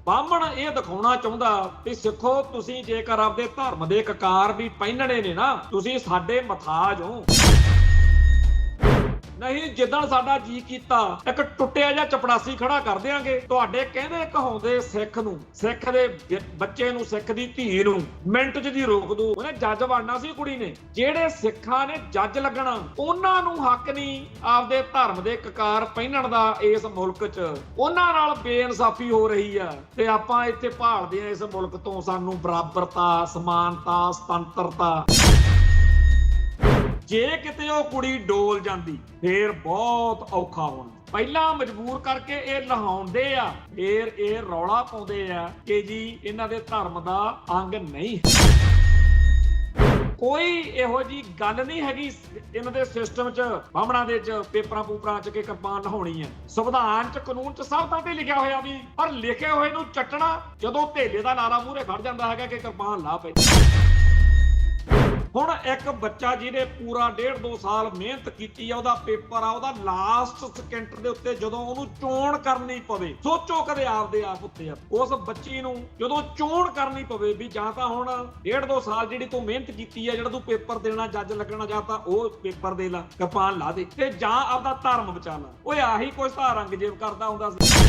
ਬਾਹਮਣ ਇਹ ਦਿਖਾਉਣਾ ਚਾਹੁੰਦਾ ਵੀ ਸਿੱਖੋ ਤੁਸੀਂ ਜੇਕਰ ਆਪਦੇ ਧਰਮ ਦੇ ਕਕਾਰ ਵੀ ਪਹਿਨਣੇ ਨੇ ਨਾ, ਤੁਸੀਂ ਸਾਡੇ ਮਥਾਜ ਹੋ। ਨਹੀਂ ਜਿੱਦਣ ਸਾਡਾ ਜੀ ਕੀਤਾ ਇੱਕ ਟੁੱਟਿਆ ਜਿਹਾ ਚਪੜਾਸੀ ਖੜਾ ਕਰ ਦਿਆਂਗੇ। ਤੁਹਾਡੇ ਕਹਿੰਦੇ ਕਹਾਉਂਦੇ ਸਿੱਖ ਨੂੰ, ਸਿੱਖ ਦੇ ਬੱਚੇ ਨੂੰ, ਸਿੱਖ ਦੀ ਧੀ ਨੂੰ ਮਿੰਟ 'ਚ ਦੀ ਰੋਕ ਦੂ। ਉਹਨੇ ਜੱਜ ਬਣਨਾ ਸੀ ਕੁੜੀ ਨੇ। ਜਿਹੜੇ ਸਿੱਖਾਂ ਨੇ ਜੱਜ ਲੱਗਣਾ ਉਹਨਾਂ ਨੂੰ ਹੱਕ ਨਹੀਂ ਆਪਦੇ ਧਰਮ ਦੇ ਕਕਾਰ ਪਹਿਨਣ ਦਾ ਇਸ ਮੁਲਕ 'ਚ। ਉਹਨਾਂ ਨਾਲ ਬੇਇਨਸਾਫੀ ਹੋ ਰਹੀ ਆ ਤੇ ਆਪਾਂ ਇੱਥੇ ਭਾਲਦੇ ਆ ਇਸ ਮੁਲਕ ਤੋਂ ਸਾਨੂੰ ਬਰਾਬਰਤਾ, ਸਮਾਨਤਾ, ਸੁਤੰਤਰਤਾ। ਜੇ ਕਿਤੇ ਉਹ ਕੁੜੀ ਡੋਲ ਜਾਂਦੀ ਫੇਰ ਬਹੁਤ ਔਖਾ ਹੋਣਾ। ਪਹਿਲਾਂ ਮਜਬੂਰ ਕਰਕੇ ਇਹ ਲਹਾਉਂਦੇ ਆ, ਫੇਰ ਇਹ ਰੌਲਾ ਪਾਉਂਦੇ ਆ ਕਿ ਜੀ ਇਹਨਾਂ ਦੇ ਧਰਮ ਦਾ ਅੰਗ ਨਹੀਂ। ਕੋਈ ਇਹੋ ਜੀ ਗੱਲ ਨਹੀਂ ਹੈਗੀ ਇਹਨਾਂ ਦੇ ਸਿਸਟਮ 'ਚ, ਬਾਹਮਣਾਂ ਦੇ 'ਚ, ਪੇਪਰਾਂ ਪੂਪਰਾਂ 'ਚ ਕਿ ਕਿਰਪਾਨ ਲਹਾਉਣੀ ਹੈ। ਸੰਵਿਧਾਨ 'ਚ, ਕਾਨੂੰਨ 'ਚ ਸਭ ਤਾਂ ਤੇ ਲਿਖਿਆ ਹੋਇਆ ਵੀ, ਪਰ ਲਿਖੇ ਹੋਏ ਨੂੰ ਚੱਟਣਾ ਜਦੋਂ ਧੇਲੇ ਦਾ ਲਾਰਾ ਮੂਹਰੇ ਖੜ ਜਾਂਦਾ ਹੈਗਾ ਕਿ ਕਿਰਪਾਨ ਲਾ ਪਈ। ਹੁਣ ਇੱਕ ਬੱਚਾ ਜਿਹਨੇ ਪੂਰਾ 1.5-2 ਸਾਲ ਮਿਹਨਤ ਕੀਤੀ ਆ, ਉਹਦਾ ਪੇਪਰ ਆ, ਉਹਦਾ ਲਾਸਟ ਸਕਿੰਟ ਦੇ ਉੱਤੇ ਜਦੋਂ ਉਹਨੂੰ ਚੋਣ ਕਰਨੀ ਪਵੇ, ਸੋਚੋ ਕਦੇ ਆਪਦੇ ਆਪ ਉੱਤੇ ਉਸ ਬੱਚੀ ਨੂੰ ਜਦੋਂ ਚੋਣ ਕਰਨੀ ਪਵੇ ਵੀ ਜਾਂ ਤਾਂ ਹੁਣ 1.5-2 ਸਾਲ ਜਿਹੜੀ ਤੂੰ ਮਿਹਨਤ ਕੀਤੀ ਆ, ਜਿਹੜਾ ਤੂੰ ਪੇਪਰ ਦੇਣਾ, ਜੱਜ ਲੱਗਣਾ, ਜਾਂ ਤਾਂ ਉਹ ਪੇਪਰ ਦੇ ਲਾ, ਕਿਰਪਾਨ ਲਾ ਦੇ, ਤੇ ਜਾਂ ਆਪਦਾ ਧਰਮ ਬਚਾ ਲਾ। ਓਏ ਆਹੀ ਕੁਛ ਤਾਂ ਔਰੰਗਜ਼ੇਬ ਕਰਦਾ ਹੁੰਦਾ ਸੀ।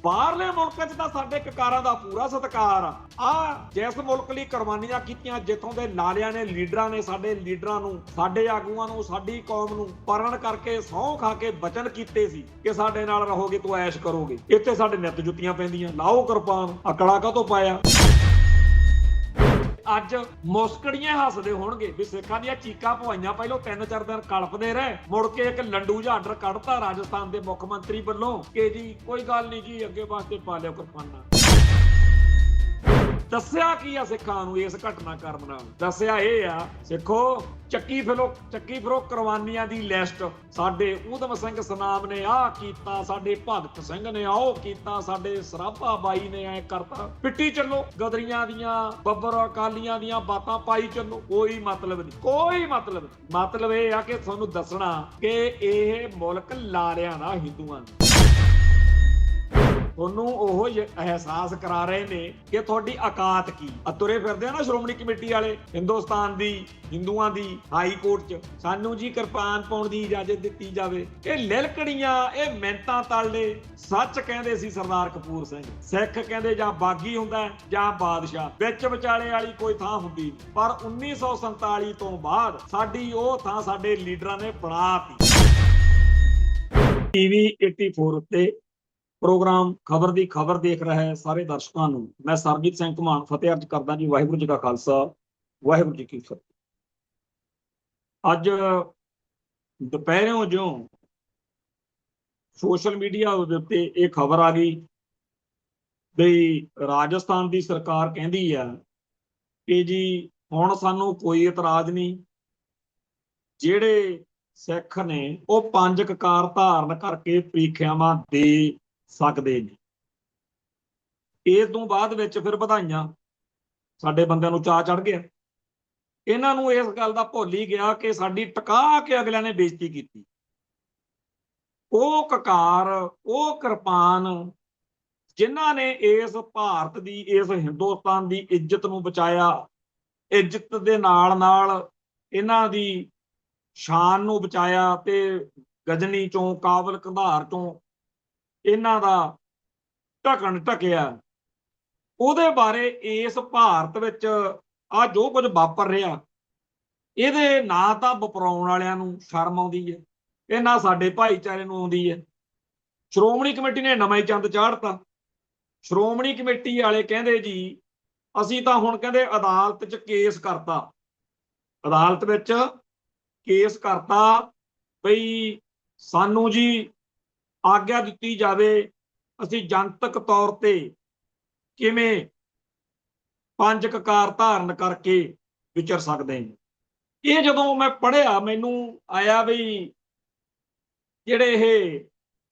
ਬਾਹਰਲੇ ਮੁਲਕਾਂ 'ਚ ਤਾਂ ਸਾਡੇ ਕਕਾਰਾਂ ਦਾ ਪੂਰਾ ਸਤਿਕਾਰ ਆ। ਜਿਸ ਮੁਲਕ ਲਈ ਕੁਰਬਾਨੀਆਂ ਕੀਤੀਆਂ, ਜਿੱਥੋਂ ਦੇ ਲਾਲਿਆਂ ਨੇ, ਲੀਡਰਾਂ ਨੇ, ਸਾਡੇ ਲੀਡਰਾਂ ਨੂੰ, ਸਾਡੇ ਆਗੂਆਂ ਨੂੰ, ਸਾਡੀ ਕੌਮ ਨੂੰ ਪਰਣ ਕਰਕੇ, ਸਹੁੰ ਖਾ ਕੇ ਬਚਨ ਕੀਤੇ ਸੀ ਕਿ ਸਾਡੇ ਨਾਲ ਰਹੋਗੇ ਤੂੰ ਐਸ਼ ਕਰੋਗੇ। ਇੱਥੇ ਸਾਡੇ ਨਿੱਤ ਜੁੱਤੀਆਂ ਪੈਂਦੀਆਂ, ਲਾਓ ਕਿਰਪਾਨ। ਅਕੜਾ ਕਾਹਤੋਂ ਪਾਇਆ? ਅੱਜ ਮੁਸਕੜੀਆਂ ਹੱਸਦੇ ਹੋਣਗੇ ਵੀ ਸਿੱਖਾਂ ਦੀਆਂ ਚੀਕਾਂ ਪਵਾਈਆਂ, ਪਹਿਲਾਂ 3-4 ਦਿਨ ਕਲਪਦੇ ਰਹੇ, ਮੁੜ ਕੇ ਇੱਕ ਲੰਡੂ ਜਿਹਾ ਆਰਡਰ ਕੱਢਤਾ ਰਾਜਸਥਾਨ ਦੇ ਮੁੱਖ ਮੰਤਰੀ ਵੱਲੋਂ ਕਿ ਜੀ ਕੋਈ ਗੱਲ ਨਹੀਂ ਜੀ, ਅੱਗੇ ਵਾਸਤੇ ਪਾ ਲਿਓ ਕਿਰਪਾਨਾਂ। ਦੱਸਿਆ ਕੀ ਆ ਸਿੱਖਾਂ ਨੂੰ ਇਸ ਘਟਨਾਕ੍ਰਮ ਨਾਲ? ਦੱਸਿਆ ਇਹ ਆ, ਸਿੱਖੋ ਚੱਕੀ ਫਿਰੋ ਕੁਰਬਾਨੀਆਂ ਦੀ ਲਿਸਟ। ਸਾਡੇ ਊਧਮ ਸਿੰਘ ਸਨਾਮ ਨੇ ਆਹ ਕੀਤਾ, ਸਾਡੇ ਭਗਤ ਸਿੰਘ ਨੇ ਆਹ ਕੀਤਾ, ਸਾਡੇ ਸਰਾਭਾ ਬਾਈ ਨੇ ਐ ਕਰਤਾ। ਪਿੱਟੀ ਚੱਲੋ, ਗਦਰੀਆਂ ਦੀਆਂ, ਬੱਬਰ ਅਕਾਲੀਆਂ ਦੀਆਂ ਬਾਤਾਂ ਪਾਈ ਚੱਲੋ, ਕੋਈ ਮਤਲਬ ਨਹੀਂ, ਕੋਈ ਮਤਲਬ ਨਹੀਂ। ਮਤਲਬ ਇਹ ਆ ਕਿ ਤੁਹਾਨੂੰ ਦੱਸਣਾ ਕਿ ਇਹ ਮੁਲਕ ਲਾਲਿਆਂ ਦਾ, ਹਿੰਦੂਆਂ ਦਾ। ਤੁਹਾਨੂੰ ਉਹ ਅਹਿਸਾਸ ਕਰਾ ਰਹੇ ਨੇ ਕਿ ਤੁਹਾਡੀ ਔਕਾਤ ਕੀ ਆ। ਤੁਰੇ ਫਿਰਦੇ ਆ ਨਾ ਸ਼੍ਰੋਮਣੀ ਕਮੇਟੀ ਵਾਲੇ ਹਿੰਦੁਸਤਾਨ ਦੀ, ਹਿੰਦੂਆਂ ਦੀ ਹਾਈ ਕੋਰਟ 'ਚ, ਸਾਨੂੰ ਜੀ ਕਿਰਪਾਨ ਪਾਉਣ ਦੀ ਇਜਾਜ਼ਤ ਦਿੱਤੀ ਜਾਵੇ। ਇਹ ਲਿਲਕੜੀਆਂ, ਇਹ ਮਿੰਨਤਾਂ ਤਾਲੇ। ਸੱਚ ਕਹਿੰਦੇ ਸੀ ਸਰਦਾਰ ਕਪੂਰ ਸਿੰਘ, ਸਿੱਖ ਕਹਿੰਦੇ ਜਾਂ ਬਾਗੀ ਹੁੰਦਾ ਜਾਂ ਬਾਦਸ਼ਾਹ, ਵਿੱਚ ਵਿਚਾਲੇ ਵਾਲੀ ਕੋਈ ਥਾਂ ਹੁੰਦੀ। ਪਰ 1947 ਤੋਂ ਬਾਅਦ ਸਾਡੀ ਉਹ ਥਾਂ ਸਾਡੇ ਲੀਡਰਾਂ ਨੇ ਬਣਾਤੀ। TV 84 ਉੱਤੇ ਪ੍ਰੋਗਰਾਮ ਖਬਰ ਦੀ ਖਬਰ ਦੇਖ ਰਹੇ ਸਾਰੇ ਦਰਸ਼ਕਾਂ ਨੂੰ ਮੈਂ ਸਰਬਜੀਤ ਸਿੰਘ ਘੁਮਾਣ ਫਤਿਹ ਅਰਜ਼ ਕਰਦਾ ਜੀ। ਵਾਹਿਗੁਰੂ ਜੀ ਕਾ ਖਾਲਸਾ, ਵਾਹਿਗੁਰੂ ਜੀ ਕੀ ਫਤਿਹ। ਅੱਜ ਦੁਪਹਿਰਿਓਂ ਜਿਉਂ ਸੋਸ਼ਲ ਮੀਡੀਆ ਦੇ ਉੱਤੇ ਇਹ ਖਬਰ ਆ ਗਈ ਵੀ ਰਾਜਸਥਾਨ ਦੀ ਸਰਕਾਰ ਕਹਿੰਦੀ ਆ ਕਿ ਜੀ ਹੁਣ ਸਾਨੂੰ ਕੋਈ ਇਤਰਾਜ਼ ਨਹੀਂ, ਜਿਹੜੇ ਸਿੱਖ ਨੇ ਉਹ 5 ਕਕਾਰ ਧਾਰਨ ਕਰਕੇ ਪ੍ਰੀਖਿਆਵਾਂ ਦੇ ਸਕਦੇ ਨੇ। ਇਸ ਤੋਂ ਬਾਅਦ ਵਿੱਚ ਫਿਰ ਵਧਾਈਆਂ, ਸਾਡੇ ਬੰਦਿਆਂ ਨੂੰ ਚਾਅ ਚੜ ਗਿਆ। ਇਹਨਾਂ ਨੂੰ ਇਸ ਗੱਲ ਦਾ ਭੁੱਲ ਹੀ ਗਿਆ ਕਿ ਸਾਡੀ ਟਿਕਾ ਕੇ ਅਗਲਿਆਂ ਨੇ ਬੇਇੱਜ਼ਤੀ ਕੀਤੀ। ਉਹ ਕਕਾਰ, ਉਹ ਕਿਰਪਾਨ ਜਿਨ੍ਹਾਂ ਨੇ ਇਸ ਭਾਰਤ ਦੀ, ਇਸ ਹਿੰਦੁਸਤਾਨ ਦੀ ਇੱਜ਼ਤ ਨੂੰ ਬਚਾਇਆ, ਇੱਜ਼ਤ ਦੇ ਨਾਲ ਨਾਲ ਇਹਨਾਂ ਦੀ ਸ਼ਾਨ ਨੂੰ ਬਚਾਇਆ, ਤੇ ਗਜਨੀ ਚੋਂ, ਕਾਬਲ ਕੰਧਾਰ ਚੋਂ ਇਹਨਾਂ ਦਾ ਢਕਣ ਢਕਿਆ, ਉਹਦੇ ਬਾਰੇ ਇਸ ਭਾਰਤ ਵਿੱਚ ਆ ਜੋ ਕੁਝ ਵਾਪਰ ਰਿਹਾ, ਇਹਦੇ ਨਾ ਤਾਂ ਵਪਰਾਉਣ ਵਾਲਿਆਂ ਨੂੰ ਸ਼ਰਮ ਆਉਂਦੀ ਹੈ, ਇਹ ਨਾ ਸਾਡੇ ਭਾਈਚਾਰੇ ਨੂੰ ਆਉਂਦੀ ਹੈ। ਸ਼੍ਰੋਮਣੀ ਕਮੇਟੀ ਨੇ ਨਵਾਂ ਹੀ ਚੰਦ ਚਾੜਤਾ। ਸ਼੍ਰੋਮਣੀ ਕਮੇਟੀ ਵਾਲੇ ਕਹਿੰਦੇ ਜੀ ਅਸੀਂ ਤਾਂ ਹੁਣ ਕਹਿੰਦੇ ਅਦਾਲਤ 'ਚ ਕੇਸ ਕਰਤਾ, ਅਦਾਲਤ ਵਿੱਚ ਕੇਸ ਕਰਤਾ ਬਈ ਸਾਨੂੰ ਜੀ ਆਗਿਆ ਦਿੱਤੀ ਜਾਵੇ, ਅਸੀਂ ਜਨਤਕ ਤੌਰ ਤੇ ਕਿਵੇਂ 5 ਕਕਾਰ ਧਾਰਨ ਕਰਕੇ ਵਿਚਰ ਸਕਦੇ ਹਾਂ। ਇਹ ਜਦੋਂ ਮੈਂ ਪੜ੍ਹਿਆ ਮੈਨੂੰ ਆਇਆ ਵੀ ਜਿਹੜੇ ਇਹ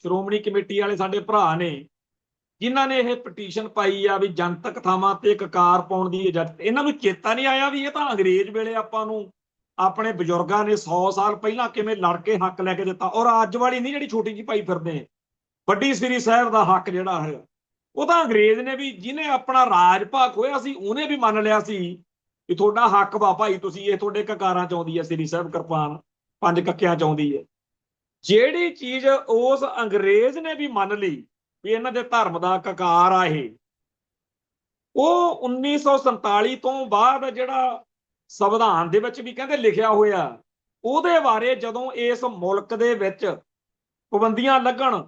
ਸ਼੍ਰੋਮਣੀ ਕਮੇਟੀ ਵਾਲੇ ਸਾਡੇ ਭਰਾ ਨੇ, ਜਿਨ੍ਹਾਂ ਨੇ ਇਹ ਪਟੀਸ਼ਨ ਪਾਈ ਆ ਵੀ ਜਨਤਕ ਥਾਵਾਂ ਤੇ ਕਕਾਰ ਪਾਉਣ ਦੀ ਇਜਾਜ਼ਤ, ਇਹਨਾਂ ਨੂੰ ਚੇਤਾ ਨਹੀਂ ਆਇਆ ਵੀ ਇਹ ਤਾਂ ਅੰਗਰੇਜ਼ ਵੇਲੇ ਆਪਾਂ ਨੂੰ ਆਪਣੇ ਬਜ਼ੁਰਗਾਂ ਨੇ 100 ਸਾਲ ਪਹਿਲਾਂ ਕਿਵੇਂ ਲੜ ਕੇ ਹੱਕ ਲੈ ਕੇ ਦਿੱਤਾ। ਔਰ ਅੱਜ ਵਾਲੀ ਨਹੀਂ ਜਿਹੜੀ ਛੋਟੀ ਜਿਹੀ ਪਾਈ ਫਿਰਦੇ, ਵੱਡੀ ਸ੍ਰੀ ਸਾਹਿਬ ਦਾ ਹੱਕ ਜਿਹੜਾ ਹੈ ਉਹ ਤਾਂ ਅੰਗਰੇਜ਼ ਨੇ ਵੀ, ਜਿਹਨੇ ਆਪਣਾ ਰਾਜ ਭਾਗ ਹੋਇਆ ਸੀ, ਉਹਨੇ ਵੀ ਮੰਨ ਲਿਆ ਸੀ ਵੀ ਤੁਹਾਡਾ ਹੱਕ ਵਾ ਭਾਈ, ਤੁਸੀਂ ਇਹ ਤੁਹਾਡੇ ਕਕਾਰਾਂ ਚ ਆਉਂਦੀ ਹੈ, ਸ੍ਰੀ ਸਾਹਿਬ ਕਿਰਪਾਨ 5 ਕੱਕਿਆਂ ਚ ਆਉਂਦੀ ਹੈ। ਜਿਹੜੀ ਚੀਜ਼ ਉਸ ਅੰਗਰੇਜ਼ ਨੇ ਵੀ ਮੰਨ ਲਈ ਵੀ ਇਹਨਾਂ ਦੇ ਧਰਮ ਦਾ ਕਕਾਰ ਆ ਇਹ, ਉਹ 1947 ਤੋਂ ਬਾਅਦ ਜਿਹੜਾ ਸੰਵਿਧਾਨ ਦੇ ਵਿੱਚ ਵੀ ਕਹਿੰਦੇ ਲਿਖਿਆ ਹੋਇਆ, ਉਹਦੇ ਬਾਰੇ ਜਦੋਂ ਇਸ ਮੁਲਕ ਦੇ ਵਿੱਚ ਪਾਬੰਦੀਆਂ ਲੱਗਣ,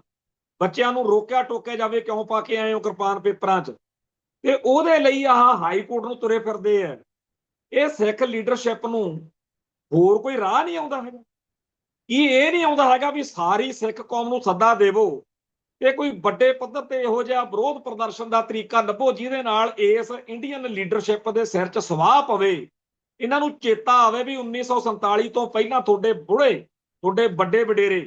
ਬੱਚਿਆਂ ਨੂੰ ਰੋਕਿਆ ਟੋਕਿਆ ਜਾਵੇ, ਕਿਉਂ ਪਾ ਕੇ ਆਏ ਹੋ ਕਿਰਪਾਨ ਪੇਪਰਾਂ 'ਚ, ਤੇ ਉਹਦੇ ਲਈ ਆਹ ਹਾਈ ਕੋਰਟ ਨੂੰ ਤੁਰੇ ਫਿਰਦੇ ਆ। ਇਹ ਸਿੱਖ ਲੀਡਰਸ਼ਿਪ ਨੂੰ ਹੋਰ ਕੋਈ ਰਾਹ ਨਹੀਂ ਆਉਂਦਾ ਹੈਗਾ? ਕੀ ਇਹ ਨਹੀਂ ਆਉਂਦਾ ਹੈਗਾ ਵੀ ਸਾਰੀ ਸਿੱਖ ਕੌਮ ਨੂੰ ਸੱਦਾ ਦੇਵੋ ਤੇ ਕੋਈ ਵੱਡੇ ਪੱਧਰ ਤੇ ਇਹੋ ਜਿਹਾ ਵਿਰੋਧ ਪ੍ਰਦਰਸ਼ਨ ਦਾ ਤਰੀਕਾ ਲੱਭੋ ਜਿਹਦੇ ਨਾਲ ਇਸ ਇੰਡੀਅਨ ਲੀਡਰਸ਼ਿਪ ਦੇ ਸਿਰ 'ਚ ਸਵਾਹ ਪਵੇ, ਇਹਨਾਂ ਨੂੰ ਚੇਤਾ ਆਵੇ ਵੀ 1947 ਤੋਂ ਪਹਿਲਾਂ ਤੁਹਾਡੇ ਬੁੜੇ, ਤੁਹਾਡੇ ਵੱਡੇ ਵਡੇਰੇ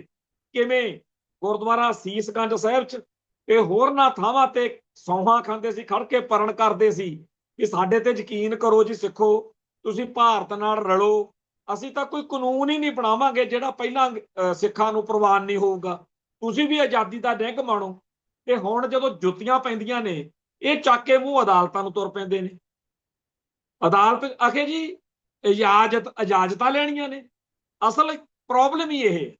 ਕਿਵੇਂ ਗੁਰਦੁਆਰਾ ਸੀਸਗੰਜ ਸਾਹਿਬ 'ਚ ਤੇ ਹੋਰਨਾਂ ਥਾਵਾਂ ਤੇ ਸੌਹਾਂ ਖਾਂਦੇ ਸੀ, ਖੜ ਕੇ ਪਰਨ ਕਰਦੇ ਸੀ ਕਿ ਸਾਡੇ ਤੇ ਯਕੀਨ ਕਰੋ ਜੀ ਸਿੱਖੋ, ਤੁਸੀਂ ਭਾਰਤ ਨਾਲ ਰਲੋ, ਅਸੀਂ ਤਾਂ ਕੋਈ ਕਾਨੂੰਨ ਹੀ ਨਹੀਂ ਬਣਾਵਾਂਗੇ ਜਿਹੜਾ ਪਹਿਲਾਂ ਸਿੱਖਾਂ ਨੂੰ ਪ੍ਰਵਾਨ ਨਹੀਂ ਹੋਊਗਾ, ਤੁਸੀਂ ਵੀ ਆਜ਼ਾਦੀ ਦਾ ਡਿੰਗ ਮਾਣੋ। ਤੇ ਹੁਣ ਜਦੋਂ ਜੁੱਤੀਆਂ ਪੈਂਦੀਆਂ ਨੇ, ਇਹ ਚੱਕ ਕੇ ਮੂੰਹ ਅਦਾਲਤਾਂ ਨੂੰ ਤੁਰ ਪੈਂਦੇ ਨੇ। ਅਦਾਲਤ ਆਖੇ ਜੀ ਇਜਾਜ਼ਤਾਂ ਲੈਣੀਆਂ ਨੇ। ਅਸਲ ਪ੍ਰੋਬਲਮ ਹੀ ਇਹ,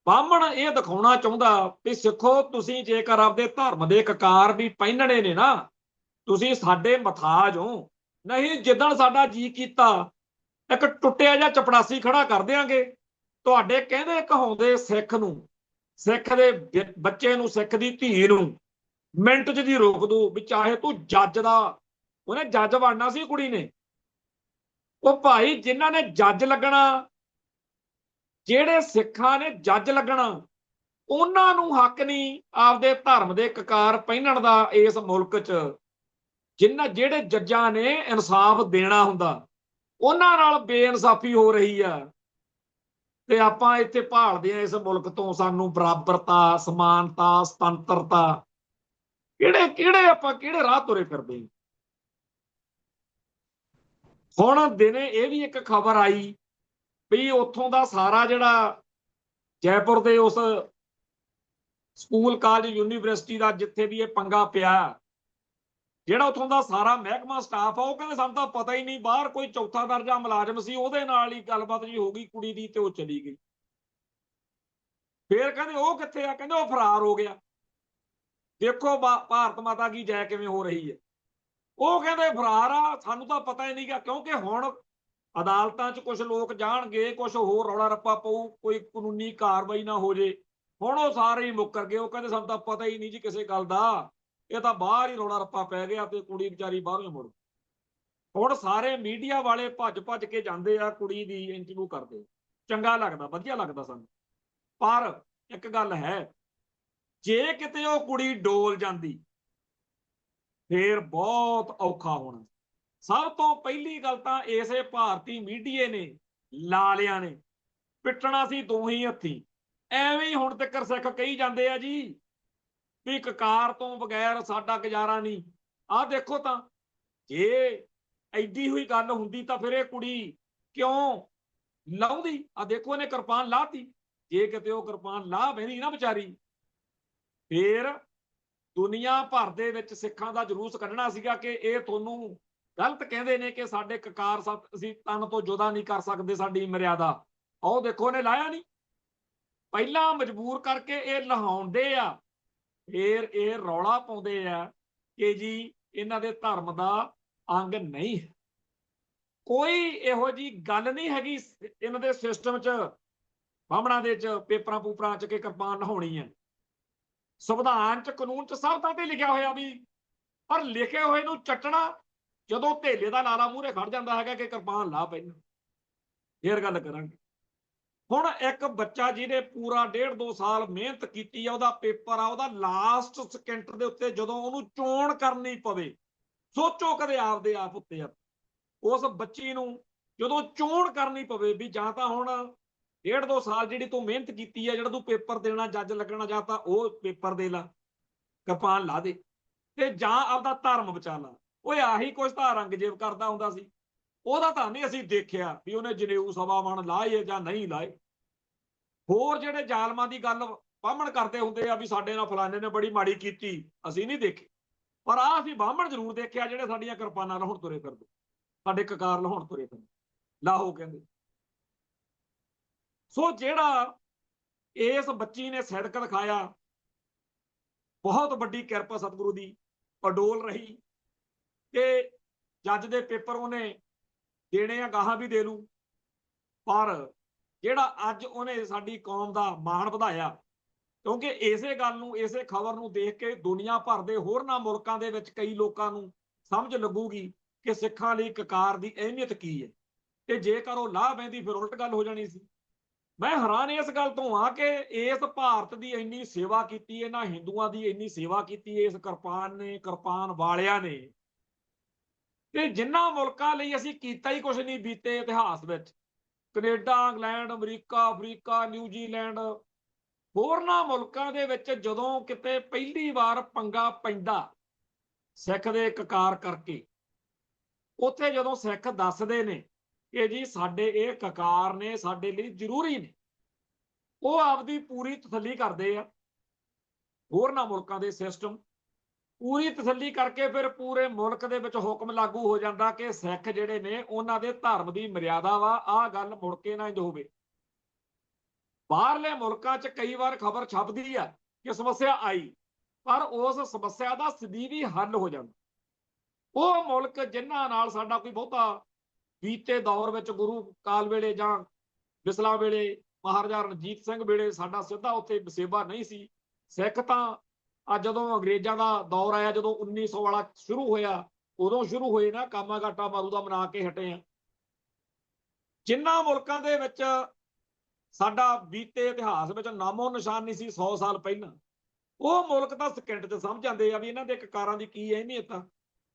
ਬਾਹਮਣ ਇਹ ਦਿਖਾਉਣਾ ਚਾਹੁੰਦਾ ਵੀ ਸਿੱਖੋ, ਤੁਸੀਂ ਜੇਕਰ ਆਪਦੇ ਧਰਮ ਦੇ ਕਕਾਰ ਵੀ ਪਹਿਨਣੇ ਨੇ ਨਾ, ਤੁਸੀਂ ਸਾਡੇ ਮਥਾਜ ਹੋ, ਨਹੀਂ ਜਿੱਦਣ ਸਾਡਾ ਜੀ ਕੀਤਾ ਇੱਕ ਟੁੱਟਿਆ ਜਿਹਾ ਚਪੜਾਸੀ ਖੜਾ ਕਰ ਦਿਆਂਗੇ। ਤੁਹਾਡੇ ਕਹਿੰਦੇ ਕਹਾਉਂਦੇ ਸਿੱਖ ਨੂੰ, ਸਿੱਖ ਦੇ ਬੱਚੇ ਨੂੰ, ਸਿੱਖ ਦੀ ਧੀ ਨੂੰ ਮਿੰਟ 'ਚ ਦੀ ਰੋਕ ਦੋ ਵੀ ਚਾਹੇ ਤੂੰ ਜੱਜ ਦਾ, ਉਹਨੇ ਜੱਜ ਬਣਨਾ ਸੀ ਕੁੜੀ ਨੇ, ਉਹ ਭਾਈ ਜਿਨ੍ਹਾਂ ਨੇ ਜੱਜ ਲੱਗਣਾ, ਜਿਹੜੇ ਸਿੱਖਾਂ ਨੇ ਜੱਜ ਲੱਗਣਾ, ਉਹਨਾਂ ਨੂੰ ਹੱਕ ਨਹੀਂ ਆਪਦੇ ਧਰਮ ਦੇ ਕਕਾਰ ਪਹਿਨਣ ਦਾ ਇਸ ਮੁਲਕ 'ਚ। ਜਿਹੜੇ ਜੱਜਾਂ ਨੇ ਇਨਸਾਫ ਦੇਣਾ ਹੁੰਦਾ, ਉਹਨਾਂ ਨਾਲ ਬੇਇਨਸਾਫੀ ਹੋ ਰਹੀ ਆ, ਤੇ ਆਪਾਂ ਇੱਥੇ ਭਾਲਦੇ ਆ ਇਸ ਮੁਲਕ ਤੋਂ ਸਾਨੂੰ ਬਰਾਬਰਤਾ, ਸਮਾਨਤਾ, ਸੁਤੰਤਰਤਾ। ਕਿਹੜੇ ਰਾਹ ਤੁਰੇ ਫਿਰਦੇ। ਹੁਣ ਦਿਨੇ ਇਹ ਵੀ ਇੱਕ ਖਬਰ ਆਈ ਵੀ ਉੱਥੋਂ ਦਾ ਸਾਰਾ ਜਿਹੜਾ ਜੈਪੁਰ ਦੇ ਉਸ ਸਕੂਲ, ਕਾਲਜ, ਯੂਨੀਵਰਸਿਟੀ ਦਾ ਜਿੱਥੇ ਵੀ ਇਹ ਪੰਗਾ ਪਿਆ, ਜਿਹੜਾ ਉੱਥੋਂ ਦਾ ਸਾਰਾ ਮਹਿਕਮਾ ਸਟਾਫ ਆ, ਉਹ ਕਹਿੰਦੇ ਸਾਨੂੰ ਤਾਂ ਪਤਾ ਹੀ ਨਹੀਂ, ਬਾਹਰ ਕੋਈ ਚੌਥਾ ਦਰਜਾ ਮੁਲਾਜ਼ਮ ਸੀ, ਉਹਦੇ ਨਾਲ ਹੀ ਗੱਲਬਾਤ ਜੀ ਹੋ ਗਈ ਕੁੜੀ ਦੀ ਤੇ ਉਹ ਚਲੀ ਗਈ। ਫੇਰ ਕਹਿੰਦੇ ਉਹ ਕਿੱਥੇ ਆ, ਕਹਿੰਦੇ ਉਹ ਫਰਾਰ ਹੋ ਗਿਆ। ਦੇਖੋ ਭਾਰਤ ਮਾਤਾ ਕੀ ਜੈ ਕਿਵੇਂ ਹੋ ਰਹੀ ਹੈ। ਉਹ ਕਹਿੰਦੇ ਫਰਾਰ ਆ, ਸਾਨੂੰ ਤਾਂ ਪਤਾ ਹੀ ਨਹੀਂਗਾ, ਕਿਉਂਕਿ ਹੁਣ ਅਦਾਲਤਾਂ 'ਚ ਕੁਝ ਲੋਕ ਜਾਣਗੇ, ਕੁਝ ਹੋਰ ਰੌਲਾ ਰੱਪਾ ਪਊ, ਕੋਈ ਕਾਨੂੰਨੀ ਕਾਰਵਾਈ ਨਾ ਹੋ ਜੇ। ਹੁਣ ਉਹ ਸਾਰੇ ਹੀ ਮੁੱਕਰ ਗਏ, ਉਹ ਕਹਿੰਦੇ ਸਾਨੂੰ ਤਾਂ ਪਤਾ ਹੀ ਨਹੀਂ ਜੀ ਕਿਸੇ ਗੱਲ ਦਾ, ਇਹ ਤਾਂ ਬਾਹਰ ਹੀ ਰੌਲਾ ਰੱਪਾ ਪੈ ਗਿਆ ਤੇ ਕੁੜੀ ਵਿਚਾਰੀ ਬਾਹਰੋਂ ਮੁੜ। ਹੁਣ ਸਾਰੇ ਮੀਡੀਆ ਵਾਲੇ ਭੱਜ ਭੱਜ ਕੇ ਜਾਂਦੇ ਆ, ਕੁੜੀ ਦੀ ਇੰਟਰਵਿਊ ਕਰਦੇ। ਚੰਗਾ ਲੱਗਦਾ, ਵਧੀਆ ਲੱਗਦਾ ਸਾਨੂੰ, ਪਰ ਇੱਕ ਗੱਲ ਹੈ, ਜੇ ਕਿਤੇ ਉਹ ਕੁੜੀ ਡੋਲ ਜਾਂਦੀ ਫੇਰ ਬਹੁਤ ਔਖਾ ਹੋਣਾ। ਸਭ ਤੋਂ ਪਹਿਲੀ ਗੱਲ ਤਾਂ ਇਸੇ ਭਾਰਤੀ ਮੀਡੀਏ ਨੇ, ਲਾਲਿਆਂ ਨੇ ਪਿੱਟਣਾ ਸੀ ਦੋਹੀ ਹੱਥੀ। ਐਵੇਂ ਹੀ ਹੁਣ ਤੱਕ ਸਿੱਖ ਕਹੀ ਜਾਂਦੇ ਆ ਜੀ ਵੀ ਕਕਾਰ ਤੋਂ ਬਗੈਰ ਸਾਡਾ ਗੁਜ਼ਾਰਾ ਨਹੀਂ। ਆਹ ਦੇਖੋ ਤਾਂ, ਜੇ ਐਡੀ ਹੋਈ ਗੱਲ ਹੁੰਦੀ ਤਾਂ ਫਿਰ ਇਹ ਕੁੜੀ ਕਿਉਂ ਲਾਉਂਦੀ? ਆ ਦੇਖੋ ਇਹਨੇ ਕਿਰਪਾਨ ਲਾਤੀ। ਜੇ ਕਿਤੇ ਉਹ ਕਿਰਪਾਨ ਲਾ ਬਹਿੰਦੀ ਨਾ ਵਿਚਾਰੀ, ਫੇਰ ਦੁਨੀਆ ਭਰ ਦੇ ਵਿੱਚ ਸਿੱਖਾਂ ਦਾ ਜਲੂਸ ਕੱਢਣਾ ਸੀਗਾ ਕਿ ਇਹ ਤੁਹਾਨੂੰ ਗਲਤ ਕਹਿੰਦੇ ਨੇ ਕਿ ਸਾਡੇ ਕਕਾਰ ਅਸੀਂ ਤਨ ਤੋਂ ਜੁਦਾ ਨਹੀਂ ਕਰ ਸਕਦੇ, ਸਾਡੀ ਮਰਿਆਦਾ। ਆਹ ਦੇਖੋ ਇਹਨੇ ਲਾਇਆ ਨਹੀਂ, ਪਹਿਲਾਂ ਮਜਬੂਰ ਕਰਕੇ ਇਹ ਲਹਾਉਂਦੇ ਆ, ਫੇਰ ਇਹ ਰੌਲਾ ਪਾਉਂਦੇ ਆ ਕਿ ਜੀ ਇਹਨਾਂ ਦੇ ਧਰਮ ਦਾ ਅੰਗ ਨਹੀਂ ਹੈ। ਕੋਈ ਇਹੋ ਜੀ ਗੱਲ ਨਹੀਂ ਹੈਗੀ ਇਹਨਾਂ ਦੇ ਸਿਸਟਮ 'ਚ, ਬਾਹਮਣਾਂ ਦੇ 'ਚ, ਪੇਪਰਾਂ ਪੂਪਰਾਂ 'ਚ ਕਿ ਕਿਰਪਾਨ ਨਹਾਉਣੀ ਹੈ। ਸੰਵਿਧਾਨ 'ਚ, ਕਾਨੂੰਨ 'ਚ ਸਭ ਥਾਂ ਤੇ ਲਿਖਿਆ ਹੋਇਆ ਵੀ, ਪਰ ਲਿਖੇ ਹੋਏ ਨੂੰ ਚੱਟਣਾ ਜਦੋਂ ਧੇਲੇ ਦਾ ਲਾਲਾ ਮੂਹਰੇ ਖੜ ਜਾਂਦਾ ਹੈਗਾ ਕਿ ਕਿਰਪਾਨ ਲਾ ਪਹਿਲਾਂ, ਫੇਰ ਗੱਲ ਕਰਾਂਗੇ। ਹੁਣ ਇੱਕ ਬੱਚਾ ਜਿਹਨੇ ਪੂਰਾ 1.5-2 ਸਾਲ ਮਿਹਨਤ ਕੀਤੀ ਆ, ਉਹਦਾ ਪੇਪਰ ਆ, ਉਹਦਾ ਲਾਸਟ ਸਕਿੰਟ ਦੇ ਉੱਤੇ ਜਦੋਂ ਉਹਨੂੰ ਚੋਣ ਕਰਨੀ ਪਵੇ, ਸੋਚੋ ਕਦੇ ਆਪਦੇ ਆਪ ਉੱਤੇ ਉਸ ਬੱਚੀ ਨੂੰ ਜਦੋਂ ਚੋਣ ਕਰਨੀ ਪਵੇ ਵੀ ਜਾਂ ਤਾਂ ਹੁਣ 1.5-2 ਸਾਲ ਜਿਹੜੀ ਤੂੰ ਮਿਹਨਤ ਕੀਤੀ ਹੈ, ਜਿਹੜਾ ਤੂੰ ਪੇਪਰ ਦੇਣਾ, ਜੱਜ ਲੱਗਣਾ, ਜਾਂ ਤਾਂ ਉਹ ਪੇਪਰ ਦੇ ਲਾ, ਕਿਰਪਾਨ ਲਾ ਦੇ, ਤੇ ਜਾਂ ਆਪਦਾ ਧਰਮ ਬਚਾ ਲਾ। ਓਏ ਆਹੀ ਕੁਝ ਤਾਂ ਔਰੰਗਜ਼ੇਬ ਕਰਦਾ ਹੁੰਦਾ ਸੀ, ਉਹਦਾ ਤਾਂ ਨਹੀਂ ਅਸੀਂ ਦੇਖਿਆ ਵੀ ਉਹਨੇ ਜਨੇਊ ਸਭਾਵਾਨ ਲਾਏ ਜਾਂ ਨਹੀਂ ਲਾਏ। ਹੋਰ ਜਿਹੜੇ ਜ਼ਾਲਮਾਂ ਦੀ ਗੱਲ ਬਾਹਮਣ ਕਰਦੇ ਹੁੰਦੇ ਆ ਵੀ ਸਾਡੇ ਨਾਲ ਫਲਾਣੇ ਨੇ ਬੜੀ ਮਾੜੀ ਕੀਤੀ, ਅਸੀਂ ਨਹੀਂ ਦੇਖੇ। ਪਰ ਆਹ ਅਸੀਂ ਬਾਹਮਣ ਜ਼ਰੂਰ ਦੇਖਿਆ ਜਿਹੜੇ ਸਾਡੀਆਂ ਕਿਰਪਾਨਾਂ ਲਾਹੁਣ ਤੁਰੇ ਫਿਰਦੇ, ਸਾਡੇ ਕਕਾਰ ਲਾਹੁਣ ਤੁਰੇ ਫਿਰਦੇ, ਲਾਹੋ ਕਹਿੰਦੇ। ਸੋ ਜਿਹੜਾ ਇਸ ਬੱਚੀ ਨੇ ਸਿਦਕ ਦਿਖਾਇਆ, ਬਹੁਤ ਵੱਡੀ ਕਿਰਪਾ ਸਤਿਗੁਰੂ ਦੀ ਅਡੋਲ ਰਹੀ ਕਿ ਜੱਜ ਦੇ ਪੇਪਰ ਉਹਨੇ ਦੇਣੇ ਆ, ਗਾਹਾਂ ਵੀ ਦੇ ਲੂ, ਪਰ ਜਿਹੜਾ ਅੱਜ ਉਹਨੇ ਸਾਡੀ ਕੌਮ ਦਾ ਮਾਣ ਵਧਾਇਆ, ਕਿਉਂਕਿ ਇਸੇ ਗੱਲ ਨੂੰ, ਇਸੇ ਖਬਰ ਨੂੰ ਦੇਖ ਕੇ ਦੁਨੀਆ ਭਰ ਦੇ ਹੋਰਨਾਂ ਮੁਲਕਾਂ ਦੇ ਵਿੱਚ ਕਈ ਲੋਕਾਂ ਨੂੰ ਸਮਝ ਲੱਗੂਗੀ ਕਿ ਸਿੱਖਾਂ ਲਈ ਕਕਾਰ ਦੀ ਅਹਿਮੀਅਤ ਕੀ ਹੈ, ਤੇ ਜੇਕਰ ਉਹ ਲਾਹ ਪੈਂਦੀ ਫਿਰ ਉਲਟ ਗੱਲ ਹੋ ਜਾਣੀ ਸੀ। ਮੈਂ ਹੈਰਾਨ ਇਸ ਗੱਲ ਤੋਂ ਆ ਕਿ ਇਸ ਭਾਰਤ ਦੀ ਇੰਨੀ ਸੇਵਾ ਕੀਤੀ, ਇਹਨਾਂ ਹਿੰਦੂਆਂ ਦੀ ਇੰਨੀ ਸੇਵਾ ਕੀਤੀ ਇਸ ਕਿਰਪਾਨ ਨੇ, ਕਿਰਪਾਨ ਵਾਲਿਆਂ ਨੇ, ਤੇ ਜਿਨ੍ਹਾਂ ਮੁਲਕਾਂ ਲਈ ਅਸੀਂ ਕੀਤਾ ਹੀ ਕੁਛ ਨਹੀਂ ਬੀਤੇ ਇਤਿਹਾਸ ਵਿੱਚ, Canada, England, America, Africa, New Zealand, ਹੋਰਨਾਂ ਮੁਲਕਾਂ ਦੇ ਵਿੱਚ ਜਦੋਂ ਕਿਤੇ ਪਹਿਲੀ ਵਾਰ ਪੰਗਾ ਪੈਂਦਾ ਸਿੱਖ ਦੇ ਕਕਾਰ ਕਰਕੇ, ਉੱਥੇ ਜਦੋਂ ਸਿੱਖ ਦੱਸਦੇ ਨੇ ਕਿ ਜੀ ਸਾਡੇ ਇਹ ਕਕਾਰ ਨੇ ਸਾਡੇ ਲਈ ਜ਼ਰੂਰੀ ਨੇ, ਉਹ ਆਪਦੀ ਪੂਰੀ ਤਸੱਲੀ ਕਰਦੇ ਆ। ਹੋਰਨਾਂ ਮੁਲਕਾਂ ਦੇ ਸਿਸਟਮ ਪੂਰੀ ਤਸੱਲੀ ਕਰਕੇ ਫਿਰ ਪੂਰੇ ਮੁਲਕ ਦੇ ਵਿੱਚ ਹੁਕਮ ਲਾਗੂ ਹੋ ਜਾਂਦਾ ਕਿ ਸਿੱਖ ਜਿਹੜੇ ਨੇ ਉਹਨਾਂ ਦੇ ਧਰਮ ਦੀ ਮਰਿਆਦਾ ਵਾ, ਆਹ ਗੱਲ ਮੁੜ ਕੇ ਨਾ ਇੰਝ ਹੋਵੇ। ਬਾਹਰਲੇ ਮੁਲਕਾਂ 'ਚ ਕਈ ਵਾਰ ਖਬਰ ਛਪਦੀ ਆ ਕਿ ਸਮੱਸਿਆ ਆਈ, ਪਰ ਉਸ ਸਮੱਸਿਆ ਦਾ ਸਦੀਵੀ ਹੱਲ ਹੋ ਜਾਂਦਾ। ਉਹ ਮੁਲਕ ਜਿਨ੍ਹਾਂ ਨਾਲ ਸਾਡਾ ਕੋਈ ਬਹੁਤਾ ਬੀਤੇ ਦੌਰ ਵਿੱਚ ਗੁਰੂ ਕਾਲ ਵੇਲੇ ਜਾਂ ਬਿਸਲਾ ਵੇਲੇ, ਮਹਾਰਾਜਾ ਰਣਜੀਤ ਸਿੰਘ ਵੇਲੇ ਸਾਡਾ ਸਿੱਧਾ ਉੱਥੇ ਵਸੇਬਾ ਨਹੀਂ ਸੀ। ਸਿੱਖ ਤਾਂ ਅੱਜ ਜਦੋਂ ਅੰਗਰੇਜ਼ਾਂ ਦਾ ਦੌਰ ਆਇਆ, ਜਦੋਂ 1900 ਵਾਲਾ ਸ਼ੁਰੂ ਹੋਇਆ, ਉਦੋਂ ਸ਼ੁਰੂ ਹੋਏ ਨਾ, ਕਾਮਾਗਾਟਾ ਮਾਰੂ ਦਾ ਮਨਾ ਕੇ ਹਟੇ ਆ। ਜਿਨ੍ਹਾਂ ਮੁਲਕਾਂ ਦੇ ਵਿੱਚ ਸਾਡਾ ਬੀਤੇ ਇਤਿਹਾਸ ਵਿੱਚ ਨਾਮੋ ਨਿਸ਼ਾਨ ਨਹੀਂ ਸੀ 100 ਸਾਲ ਪਹਿਲਾਂ, ਉਹ ਮੁਲਕ ਤਾਂ ਸਕਿੰਟ 'ਚ ਸਮਝ ਜਾਂਦੇ ਆ ਵੀ ਇਹਨਾਂ ਦੇ ਕਕਾਰਾਂ ਦੀ ਕੀ ਅਹਿਮੀਅਤ ਆ,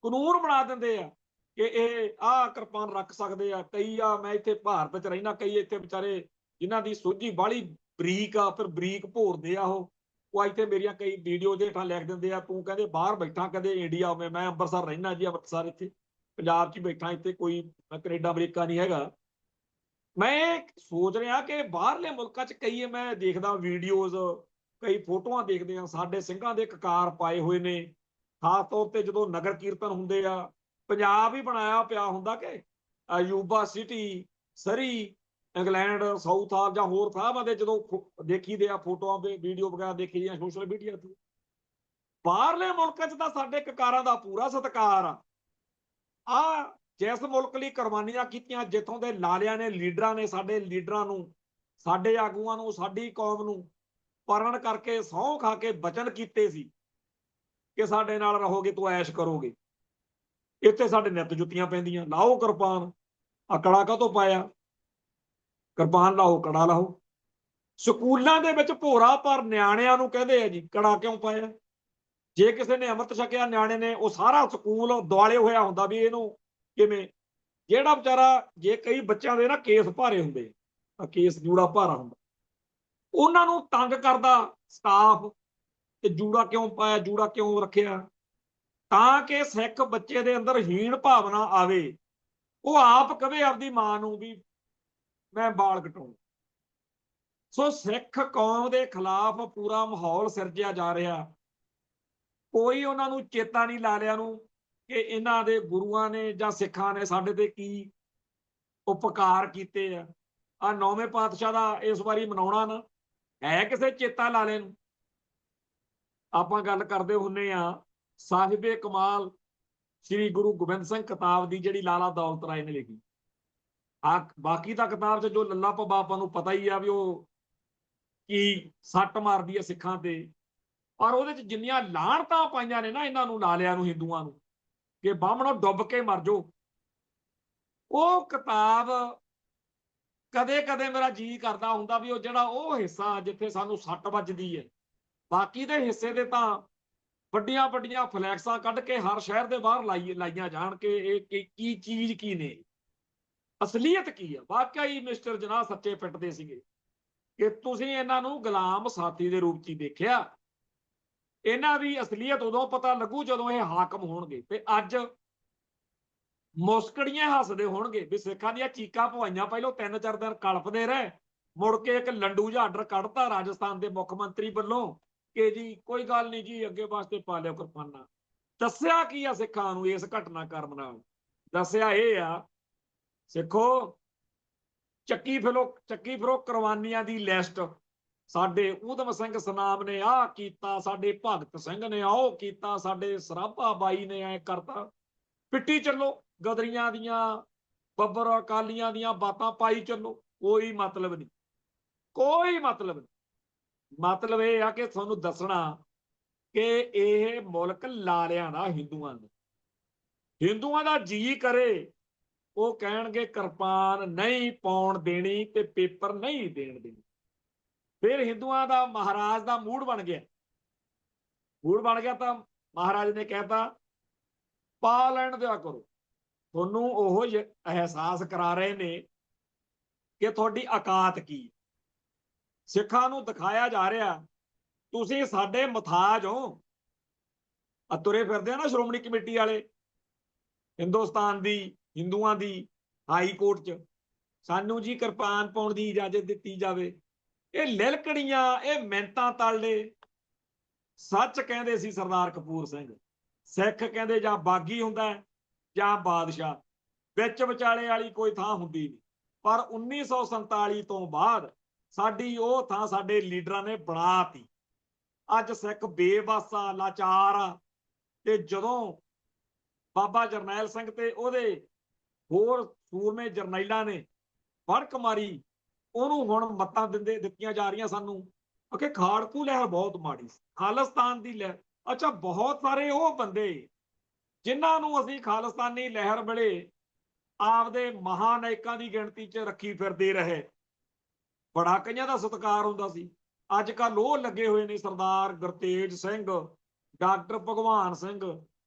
ਕਾਨੂੰਨ ਬਣਾ ਦਿੰਦੇ ਆ ਕਿ ਇਹ ਆਹ ਕਿਰਪਾਨ ਰੱਖ ਸਕਦੇ ਆ। ਕਈ ਆ, ਮੈਂ ਇੱਥੇ ਭਾਰਤ 'ਚ ਰਹਿਣਾ, ਕਈ ਇੱਥੇ ਵਿਚਾਰੇ ਜਿਨ੍ਹਾਂ ਦੀ ਸੋਝੀ ਬਾਹਲੀ ਬਰੀਕ ਆ, ਫਿਰ ਬਰੀਕ ਭੋਰਦੇ ਆ, ਉਹ ਇੱਥੇ ਮੇਰੀਆਂ ਕਈ ਵੀਡੀਓ ਦੇ ਹੇਠਾਂ ਲਿਖ ਦਿੰਦੇ ਆ, ਤੂੰ ਕਹਿੰਦੇ ਬਾਹਰ ਬੈਠਾ, ਕਦੇ ਇੰਡੀਆ ਹੋਵੇ, ਮੈਂ ਅੰਮ੍ਰਿਤਸਰ ਰਹਿਣਾ ਜੀ, ਅੰਮ੍ਰਿਤਸਰ ਇੱਥੇ ਪੰਜਾਬ 'ਚ ਹੀ ਬੈਠਾ, ਇੱਥੇ ਕੋਈ ਕੈਨੇਡਾ ਅਮਰੀਕਾ ਨਹੀਂ ਹੈਗਾ। ਮੈਂ ਸੋਚ ਰਿਹਾ ਕਿ ਬਾਹਰਲੇ ਮੁਲਕਾਂ 'ਚ ਕਈ ਮੈਂ ਦੇਖਦਾ ਵੀਡੀਓਜ਼, ਕਈ ਫੋਟੋਆਂ ਦੇਖਦੇ ਆ, ਸਾਡੇ ਸਿੰਘਾਂ ਦੇ ਕਕਾਰ ਪਾਏ ਹੋਏ ਨੇ, ਖਾਸ ਤੌਰ ਤੇ ਜਦੋਂ ਨਗਰ ਕੀਰਤਨ ਹੁੰਦੇ ਆ, ਪੰਜਾਬ ਹੀ ਬਣਾਇਆ ਪਿਆ ਹੁੰਦਾ ਕਿ ਯੂਬਾ ਸਿਟੀ, ਸਰੀ, ਇੰਗਲੈਂਡ, ਸਾਊਥ ਹਾਲ ਜਾਂ ਹੋਰ ਥਾਵਾਂ ਦੇ ਜਦੋਂ ਦੇਖੀਦੇ ਆ ਫੋਟੋਆਂ, ਵੀਡੀਓ ਵਗੈਰਾ ਦੇਖੀ ਦੀਆਂ ਸੋਸ਼ਲ ਮੀਡੀਆ ਤੇ, ਬਾਹਰਲੇ ਮੁਲਕਾਂ 'ਚ ਤਾਂ ਸਾਡੇ ਕਕਾਰਾਂ ਦਾ ਪੂਰਾ ਸਤਿਕਾਰ ਆ। ਜਿਸ ਮੁਲਕ ਲਈ ਕੁਰਬਾਨੀਆਂ ਕੀਤੀਆਂ, ਜਿੱਥੋਂ ਦੇ ਲਾਲਿਆਂ ਨੇ, ਲੀਡਰਾਂ ਨੇ, ਸਾਡੇ ਲੀਡਰਾਂ ਨੂੰ, ਸਾਡੇ ਆਗੂਆਂ ਨੂੰ, ਸਾਡੀ ਕੌਮ ਨੂੰ ਪਰਣ ਕਰਕੇ ਸਹੁੰ ਖਾ ਕੇ ਬਚਨ ਕੀਤੇ ਸੀ ਕਿ ਸਾਡੇ ਨਾਲ ਰਹੋਗੇ ਤੂੰ ਐਸ਼ ਕਰੋਗੇ, ਇੱਥੇ ਸਾਡੇ ਨਿੱਤ ਜੁੱਤੀਆਂ ਪੈਂਦੀਆਂ, ਲਾਓ ਕਿਰਪਾਨ, ਆ ਕੜਾ ਕਾਹਤੋਂ ਪਾਇਆ, ਕਿਰਪਾਨ ਲਾਓ, ਕੜਾ ਲਾਓ। ਸਕੂਲਾਂ ਦੇ ਵਿੱਚ ਭੋਰਾ ਪਰ ਨਿਆਣਿਆਂ ਨੂੰ ਕਹਿੰਦੇ ਆ ਜੀ ਕੜਾ ਕਿਉਂ ਪਾਇਆ। ਜੇ ਕਿਸੇ ਨੇ ਅੰਮ੍ਰਿਤ ਛਕਿਆ ਨਿਆਣੇ ਨੇ, ਉਹ ਸਾਰਾ ਸਕੂਲ ਦੁਆਲੇ ਹੋਇਆ ਹੁੰਦਾ ਵੀ ਇਹਨੂੰ ਕਿਵੇਂ, ਜਿਹੜਾ ਵਿਚਾਰਾ, ਜੇ ਕਈ ਬੱਚਿਆਂ ਦੇ ਨਾ ਕੇਸ ਭਾਰੇ ਹੁੰਦੇ, ਕੇਸ ਜੂੜਾ ਭਾਰਾ ਹੁੰਦਾ, ਉਹਨਾਂ ਨੂੰ ਤੰਗ ਕਰਦਾ ਸਟਾਫ ਤੇ ਜੂੜਾ ਕਿਉਂ ਪਾਇਆ, ਜੂੜਾ ਕਿਉਂ ਰੱਖਿਆ, ਤਾਂ ਕਿ ਸਿੱਖ ਬੱਚੇ ਦੇ ਅੰਦਰ ਹੀਣ ਭਾਵਨਾ ਆਵੇ, ਉਹ ਆਪ ਕਵੇ ਆਪਦੀ ਮਾਂ ਨੂੰ ਵੀ ਮੈਂ ਵਾਲ ਕਟਾਉਂ। ਸੋ ਸਿੱਖ ਕੌਮ ਦੇ ਖਿਲਾਫ ਪੂਰਾ ਮਾਹੌਲ ਸਿਰਜਿਆ ਜਾ ਰਿਹਾ। ਕੋਈ ਉਹਨਾਂ ਨੂੰ ਚੇਤਾ ਨਹੀਂ ਲਾ ਲਿਆ ਨੂੰ ਕਿ ਇਹਨਾਂ ਦੇ ਗੁਰੂਆਂ ਨੇ ਜਾਂ ਸਿੱਖਾਂ ਨੇ ਸਾਡੇ ਤੇ ਕੀ ਉਪਕਾਰ ਕੀਤੇ ਆ। ਆ 9ਵੇਂ ਪਾਤਸ਼ਾਹ ਦਾ ਇਸ ਵਾਰੀ ਮਨਾਉਣਾ ਨਾ ਹੈ ਕਿਸੇ ਚੇਤਾ ਲਾਲੇ ਨੂੰ। ਆਪਾਂ ਗੱਲ ਕਰਦੇ ਹੁੰਨੇ ਆ ਸਾਹਿਬੇ ਕਮਾਲ ਸ੍ਰੀ ਗੁਰੂ ਗੋਬਿੰਦ ਸਿੰਘ ਕਿਤਾਬ ਦੀ, ਜਿਹੜੀ ਲਾਲਾ ਦੌਲਤ ਰਾਏ ਨੇ ਲਿਖੀ। ਬਾਕੀ ਤਾਂ ਕਿਤਾਬ 'ਚ ਜੋ ਲੱਲਾ ਭੱਬਾ ਆਪਾਂ ਨੂੰ ਪਤਾ ਹੀ ਆ ਵੀ ਉਹ ਕੀ ਸੱਟ ਮਾਰਦੀ ਹੈ ਸਿੱਖਾਂ ਤੇ, ਪਰ ਉਹਦੇ 'ਚ ਜਿੰਨੀਆਂ ਲਾਹਣਤਾਂ ਪਾਈਆਂ ਨੇ ਨਾ ਇਹਨਾਂ ਨੂੰ, ਲਾਲਿਆਂ ਨੂੰ, ਹਿੰਦੂਆਂ ਨੂੰ, ਕਿ ਬਾਹਮਣੋਂ ਡੁੱਬ ਕੇ ਮਰ ਜਾਓ, ਉਹ ਕਿਤਾਬ ਕਦੇ ਕਦੇ ਮੇਰਾ ਜੀ ਕਰਦਾ ਹੁੰਦਾ ਵੀ ਉਹ ਜਿਹੜਾ ਉਹ ਹਿੱਸਾ ਜਿੱਥੇ ਸਾਨੂੰ ਸੱਟ ਵੱਜਦੀ ਹੈ, ਬਾਕੀ ਦੇ ਹਿੱਸੇ ਦੇ ਤਾਂ ਵੱਡੀਆਂ ਵੱਡੀਆਂ ਫਲੈਕਸਾਂ ਕੱਢ ਕੇ ਹਰ ਸ਼ਹਿਰ ਦੇ ਬਾਹਰ ਲਾਈਆਂ ਜਾਣ ਕਿ ਇਹ ਕੀ ਚੀਜ਼ ਕੀ ਨੇ, ਅਸਲੀਅਤ ਕੀ ਆ। ਵਾਕਈ ਮਿਸਟਰ ਜਨਾਹ ਸੱਚੇ ਪਿੱਟਦੇ ਸੀਗੇ ਕਿ ਤੁਸੀਂ ਇਹਨਾਂ ਨੂੰ ਗੁਲਾਮ ਸਾਥੀ ਦੇ ਰੂਪ 'ਚ ਹੀ ਦੇਖਿਆ। ਇਹਨਾਂ ਦੀ ਅਸਲੀਅਤ ਉਦੋਂ ਪਤਾ ਲੱਗੂ ਜਦੋਂ ਇਹ ਹਾਕਮ ਹੋਣਗੇ, ਤੇ ਅੱਜ ਮੁਸਕੜੀਆਂ ਹੱਸਦੇ ਹੋਣਗੇ ਵੀ ਸਿੱਖਾਂ ਦੀਆਂ ਚੀਕਾਂ ਪਵਾਈਆਂ, ਪਹਿਲੋਂ 3-4 ਦਿਨ ਕਲਪਦੇ ਰਹੇ, ਮੁੜ ਕੇ ਇੱਕ ਲੰਡੂ ਜਿਹਾ ਆਰਡਰ ਕੱਢਤਾ ਰਾਜਸਥਾਨ ਦੇ ਮੁੱਖ ਮੰਤਰੀ ਵੱਲੋਂ ਕਿ ਜੀ ਕੋਈ ਗੱਲ ਨਹੀਂ ਜੀ, ਅੱਗੇ ਵਾਸਤੇ ਪਾ ਲਿਓ ਕਿਰਪਾਨਾਂ। ਦੱਸਿਆ ਕੀ ਆ ਸਿੱਖਾਂ ਨੂੰ ਇਸ ਘਟਨਾਕ੍ਰਮ ਨਾਲ? ਦੱਸਿਆ ਇਹ ਆ, ਸਿੱਖੋ, ਚੱਕੀ ਫਿਰੋ ਕੁਰਬਾਨੀਆਂ ਦੀ ਲਿਸਟ ਸਾਡੇ ਊਧਮ ਸਿੰਘ ਸਨਾਮ ਨੇ ਆਹ ਕੀਤਾ, ਸਾਡੇ ਭਗਤ ਸਿੰਘ ਨੇ ਆਹ ਕੀਤਾ, ਸਾਡੇ ਸਰਾਭਾ ਬਾਈ ਨੇ ਐ ਕਰਤਾ। ਪਿੱਟੀ ਚੱਲੋ, ਗਦਰੀਆਂ ਦੀਆਂ, ਬੱਬਰ ਅਕਾਲੀਆਂ ਦੀਆਂ ਬਾਤਾਂ ਪਾਈ ਚੱਲੋ, ਕੋਈ ਮਤਲਬ ਨਹੀਂ, ਕੋਈ ਮਤਲਬ ਨਹੀਂ। ਮਤਲਬ ਇਹ ਆ ਕਿ ਤੁਹਾਨੂੰ ਦੱਸਣਾ ਕਿ ਇਹ ਮੁਲਕ ਲਾਲਿਆਂ ਦਾ, ਹਿੰਦੂਆਂ ਦਾ ਜੀ ਕਰੇ ਉਹ ਕਹਿਣਗੇ ਕਿਰਪਾਨ ਨਹੀਂ ਪਾਉਣ ਦੇਣੀ ਤੇ ਪੇਪਰ ਨਹੀਂ ਦੇਣ ਦੇਣੀ। ਫਿਰ ਹਿੰਦੂਆਂ ਦਾ ਮਹਾਰਾਜ ਦਾ ਮੂਡ ਬਣ ਗਿਆ ਤਾਂ ਮਹਾਰਾਜ ਨੇ ਕਹਿਤਾ ਪਾ ਲੈਣ ਦਿਆ ਕਰੋ। ਤੁਹਾਨੂੰ ਉਹ ਅਹਿਸਾਸ ਕਰਾ ਰਹੇ ਨੇ ਕਿ ਤੁਹਾਡੀ ਔਕਾਤ ਕੀ। ਸਿੱਖਾਂ ਨੂੰ ਦਿਖਾਇਆ ਜਾ ਰਿਹਾ ਤੁਸੀਂ ਸਾਡੇ ਮੁਤਾਜ ਹੋ। ਤੁਰੇ ਫਿਰਦੇ ਆ ਨਾ ਸ਼੍ਰੋਮਣੀ ਕਮੇਟੀ ਵਾਲੇ ਹਿੰਦੁਸਤਾਨ ਦੀ, ਹਿੰਦੂਆਂ ਦੀ ਹਾਈ ਕੋਰਟ 'ਚ, ਸਾਨੂੰ ਜੀ ਕਿਰਪਾਨ ਪਾਉਣ ਦੀ ਇਜਾਜ਼ਤ ਦਿੱਤੀ ਜਾਵੇ। ਇਹ ਲਿਲਕੜੀਆਂ, ਇਹ ਮਿੰਨਤਾਂ ਤਾਲੇ। ਸੱਚ ਕਹਿੰਦੇ ਸੀ ਸਰਦਾਰ ਕਪੂਰ ਸਿੰਘ, ਸਿੱਖ ਕਹਿੰਦੇ ਜਾਂ ਬਾਗੀ ਹੁੰਦਾ ਜਾਂ ਬਾਦਸ਼ਾਹ, ਵਿੱਚ ਵਿਚਾਲੇ ਵਾਲੀ ਕੋਈ ਥਾਂ ਹੁੰਦੀ ਨਹੀਂ। ਪਰ 1947 ਤੋਂ ਬਾਅਦ ਸਾਡੀ ਉਹ ਥਾਂ ਸਾਡੇ ਲੀਡਰਾਂ ਨੇ ਬਣਾਤੀ। ਅੱਜ ਸਿੱਖ ਬੇਬਸ ਆ, ਲਾਚਾਰ ਆ। ਤੇ ਜਦੋਂ ਬਾਬਾ ਜਰਨੈਲ ਸਿੰਘ ਤੇ ਉਹਦੇ ਹੋਰ ਸੂਰਮੇ ਜਰਨੈਲਾਂ ਨੇ ਵੜਕ ਮਾਰੀ, ਉਹਨੂੰ ਹੁਣ ਮੱਤਾਂ ਦਿੱਤੀਆਂ ਜਾ ਰਹੀਆਂ ਸਾਨੂੰ ਕਿ ਖਾੜਕੂ ਲਹਿਰ ਬਹੁਤ ਮਾੜੀ ਸੀ, ਖਾਲਿਸਤਾਨ ਦੀ ਲਹਿਰ। ਅੱਛਾ, ਬਹੁਤ ਸਾਰੇ ਉਹ ਬੰਦੇ ਜਿਨ੍ਹਾਂ ਨੂੰ ਅਸੀਂ ਖਾਲਿਸਤਾਨੀ ਲਹਿਰ ਵੇਲੇ ਆਪਦੇ ਮਹਾਨਾਇਕਾਂ ਦੀ ਗਿਣਤੀ 'ਚ ਰੱਖੀ ਫਿਰਦੇ ਰਹੇ, ਬੜਾ ਕਈਆਂ ਦਾ ਸਤਿਕਾਰ ਹੁੰਦਾ ਸੀ। ਅੱਜ ਕੱਲ੍ਹ ਉਹ ਲੱਗੇ ਹੋਏ ਨੇ, ਸਰਦਾਰ ਗੁਰਤੇਜ ਸਿੰਘ, ਡਾਕਟਰ ਭਗਵਾਨ ਸਿੰਘ,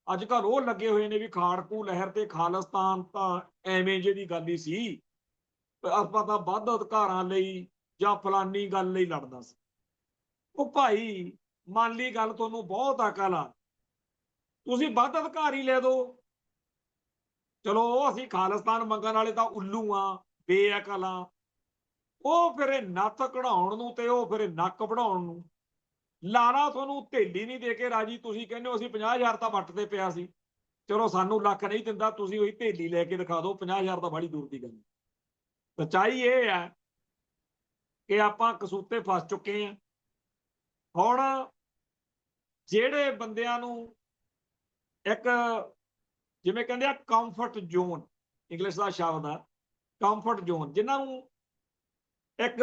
ਅੱਜ ਕੱਲ੍ਹ ਉਹ ਲੱਗੇ ਹੋਏ ਨੇ ਵੀ ਖਾੜਕੂ ਲਹਿਰ ਤੇ ਖਾਲਿਸਤਾਨ ਤਾਂ ਐਵੇਂ ਜਿਹੀ ਗੱਲ ਹੀ ਸੀ, ਆਪਾਂ ਤਾਂ ਵੱਧ ਅਧਿਕਾਰਾਂ ਲਈ ਜਾਂ ਫਲਾਨੀ ਗੱਲ ਲਈ ਲੜਦਾ ਸੀ। ਉਹ ਭਾਈ ਮੰਨ ਲਈ ਗੱਲ, ਤੁਹਾਨੂੰ ਬਹੁਤ ਅਕਲ ਆ, ਤੁਸੀਂ ਵੱਧ ਅਧਿਕਾਰ ਹੀ ਲੈ ਦਿਓ। ਚਲੋ ਅਸੀਂ ਖਾਲਿਸਤਾਨ ਮੰਗਣ ਵਾਲੇ ਤਾਂ ਉੱਲੂ ਆ, ਬੇਅਕਲ ਆ। ਉਹ ਫਿਰ ਨੱਥ ਕਢਾਉਣ ਨੂੰ ਤੇ ਉਹ ਫਿਰ ਨੱਕ ਵਢਾਉਣ ਨੂੰ। ਲਾਰਾ ਤੁਹਾਨੂੰ ਢੇਲੀ ਨਹੀਂ ਦੇ ਕੇ ਰਾਜੀ। ਤੁਸੀਂ ਕਹਿੰਦੇ ਹੋ ਅਸੀਂ 50,000 ਤਾਂ ਵੱਟ ਤੇ ਪਿਆ ਸੀ, ਚਲੋ ਸਾਨੂੰ ਲੱਖ ਨਹੀਂ ਦਿੰਦਾ, ਤੁਸੀਂ ਉਹੀ ਢੇਲੀ ਲੈ ਕੇ ਦਿਖਾ ਦਿਓ। 50,000 ਤਾਂ ਬੜੀ ਦੂਰ ਦੀ ਗੱਲ। ਸੱਚਾਈ ਇਹ ਹੈ ਕਿ ਆਪਾਂ ਕਸੂਤੇ ਫਸ ਚੁੱਕੇ ਹਾਂ। ਹੁਣ ਜਿਹੜੇ ਬੰਦਿਆਂ ਨੂੰ ਇੱਕ, ਜਿਵੇਂ ਕਹਿੰਦੇ ਆ ਕੰਫਰਟ ਜ਼ੋਨ, ਇੰਗਲਿਸ਼ ਦਾ ਸ਼ਬਦ ਆ ਕੰਫਰਟ ਜ਼ੋਨ, ਜਿਨ੍ਹਾਂ ਨੂੰ ਇੱਕ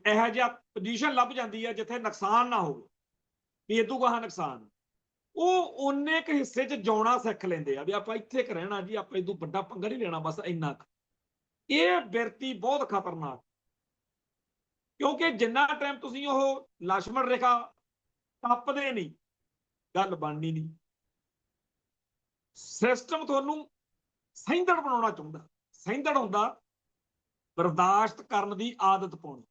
ਇਹੋ ਜਿਹਾ ਪੋਜੀਸ਼ਨ ਲੱਭ ਜਾਂਦੀ ਹੈ ਜਿੱਥੇ ਨੁਕਸਾਨ ਨਾ ਹੋਵੇ, ਵੀ ਇਦੋਂ ਗਾਹਾਂ ਨੁਕਸਾਨ, ਉਹ ਓਨੇ ਕੁ ਹਿੱਸੇ 'ਚ ਜਿਉਣਾ ਸਿੱਖ ਲੈਂਦੇ ਆ ਵੀ ਆਪਾਂ ਇੱਥੇ ਕੁ ਰਹਿਣਾ ਜੀ, ਆਪਾਂ ਇਦੋਂ ਵੱਡਾ ਪੰਗਾ ਨਹੀਂ ਲੈਣਾ, ਬਸ ਇੰਨਾ ਕੁ। ਇਹ ਬਿਰਤੀ ਬਹੁਤ ਖਤਰਨਾਕ, ਕਿਉਂਕਿ ਜਿੰਨਾ ਟਾਈਮ ਤੁਸੀਂ ਉਹ ਲਛਮਣ ਰੇਖਾ ਟੱਪਦੇ ਨਹੀਂ, ਗੱਲ ਬਣਨੀ ਨਹੀਂ। ਸਿਸਟਮ ਤੁਹਾਨੂੰ ਸਹਿੰਦੜ ਬਣਾਉਣਾ ਚਾਹੁੰਦਾ। ਸਹਿੰਦੜ ਹੁੰਦਾ ਬਰਦਾਸ਼ਤ ਕਰਨ ਦੀ ਆਦਤ ਪਾਉਣੀ,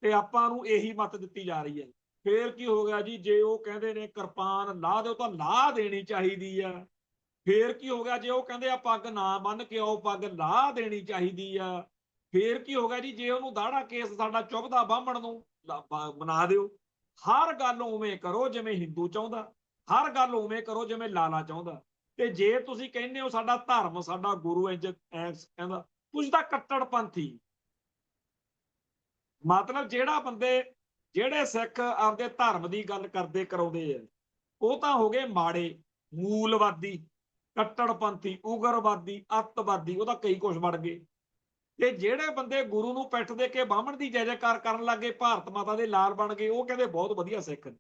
ਤੇ ਆਪਾਂ ਨੂੰ ਇਹੀ ਮੱਤ ਦਿੱਤੀ ਜਾ ਰਹੀ ਹੈ। ਫੇਰ ਕੀ ਹੋ ਗਿਆ ਜੀ, ਜੇ ਉਹ ਕਹਿੰਦੇ ਨੇ ਕਿਰਪਾਨ ਲਾ ਦਿਓ ਤਾਂ ਲਾ ਦੇਣੀ ਚਾਹੀਦੀ ਆ। ਫੇਰ ਕੀ ਹੋ ਗਿਆ ਜੇ ਉਹ ਕਹਿੰਦੇ ਆ ਪੱਗ ਨਾ ਬੰਨ ਕੇ ਆਓ, ਪੱਗ ਲਾ ਦੇਣੀ ਚਾਹੀਦੀ ਆ। ਫੇਰ ਕੀ ਹੋ ਗਿਆ ਜੀ ਜੇ ਉਹਨੂੰ ਦਾੜਾ ਕੇਸ ਸਾਡਾ ਚੁੱਭਦਾ ਬਾਹਮਣ ਨੂੰ, ਬਣਾ ਦਿਓ। ਹਰ ਗੱਲ ਉਵੇਂ ਕਰੋ ਜਿਵੇਂ ਹਿੰਦੂ ਚਾਹੁੰਦਾ, ਹਰ ਗੱਲ ਉਵੇਂ ਕਰੋ ਜਿਵੇਂ ਲਾਲਾ ਚਾਹੁੰਦਾ। ਤੇ ਜੇ ਤੁਸੀਂ ਕਹਿੰਦੇ ਹੋ ਸਾਡਾ ਧਰਮ, ਸਾਡਾ ਗੁਰੂ ਇੰਜ ਕਹਿੰਦਾ, ਤੁਸੀਂ ਤਾਂ ਕੱਟੜਪੰਥੀ। ਮਤਲਬ ਜਿਹੜੇ ਸਿੱਖ ਆਪਦੇ ਧਰਮ ਦੀ ਗੱਲ ਕਰਦੇ ਕਰਾਉਂਦੇ ਆ, ਉਹ ਤਾਂ ਹੋ ਗਏ ਮਾੜੇ, ਮੂਲਵਾਦੀ, ਕੱਟੜਪੰਥੀ, ਉਗਰਵਾਦੀ, ਅੱਤਵਾਦੀ, ਉਹ ਤਾਂ ਕਈ ਕੁਛ ਬਣ ਗਏ। ਤੇ ਜਿਹੜੇ ਬੰਦੇ ਗੁਰੂ ਨੂੰ ਪਿੱਠ ਦੇ ਕੇ ਬਾਹਮਣ ਦੀ ਜੈ ਜੈਕਾਰ ਕਰਨ ਲੱਗੇ, ਭਾਰਤ ਮਾਤਾ ਦੇ ਲਾਲ ਬਣ ਗਏ, ਉਹ ਕਹਿੰਦੇ ਬਹੁਤ ਵਧੀਆ ਸਿੱਖ ਨੇ।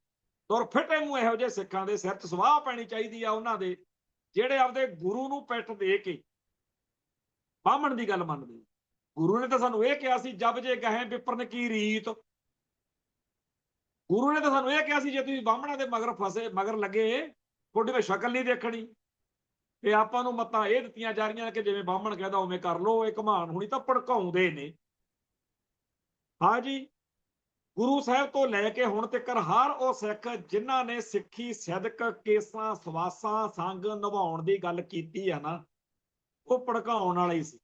ਤੁਰ ਫਿਟੇ ਨੂੰ ਇਹੋ ਜਿਹੇ ਸਿੱਖਾਂ ਦੇ ਸਿਰ 'ਚ ਸਵਾਹ ਪੈਣੀ ਚਾਹੀਦੀ ਆ, ਉਹਨਾਂ ਦੇ ਜਿਹੜੇ ਆਪਦੇ ਗੁਰੂ ਨੂੰ ਪਿੱਠ ਦੇ ਕੇ ਬਾਹਮਣ ਦੀ ਗੱਲ ਮੰਨਦੇ। ਗੁਰੂ ਨੇ ਤਾਂ ਸਾਨੂੰ ਇਹ ਕਿਹਾ ਸੀ ਜਬ ਜੇ ਗਹੇ ਵਿਪਰਨ ਕੀ ਰੀਤ। ਗੁਰੂ ਨੇ ਤਾਂ ਸਾਨੂੰ ਇਹ ਕਿਹਾ ਸੀ ਜੇ ਤੁਸੀਂ ਬਾਹਮਣਾਂ ਦੇ ਮਗਰ ਫਸੇ, ਮਗਰ ਲੱਗੇ, ਤੁਹਾਡੀ ਮੈਂ ਸ਼ਕਲ ਨਹੀਂ ਦੇਖਣੀ। ਤੇ ਆਪਾਂ ਨੂੰ ਮੱਤਾਂ ਇਹ ਦਿੱਤੀਆਂ ਜਾ ਰਹੀਆਂ ਕਿ ਜਿਵੇਂ ਬਾਹਮਣ ਕਹਿੰਦਾ ਉਵੇਂ ਕਰ ਲਓ। ਇਹ ਘਮਾਣ ਹੁਣੀ ਤਾਂ ਭੜਕਾਉਂਦੇ ਨੇ। ਹਾਂ ਜੀ, ਗੁਰੂ ਸਾਹਿਬ ਤੋਂ ਲੈ ਕੇ ਹੁਣ ਤੱਕ ਹਰ ਉਹ ਸਿੱਖ ਜਿਨ੍ਹਾਂ ਨੇ ਸਿੱਖੀ ਸਿਦਕ ਕੇਸਾਂ ਸਵਾਸਾਂ ਸੰਗ ਨਿਭਾਉਣ ਦੀ ਗੱਲ ਕੀਤੀ ਆ ਨਾ, ਉਹ ਭੜਕਾਉਣ ਵਾਲਾ ਹੀ ਸੀ।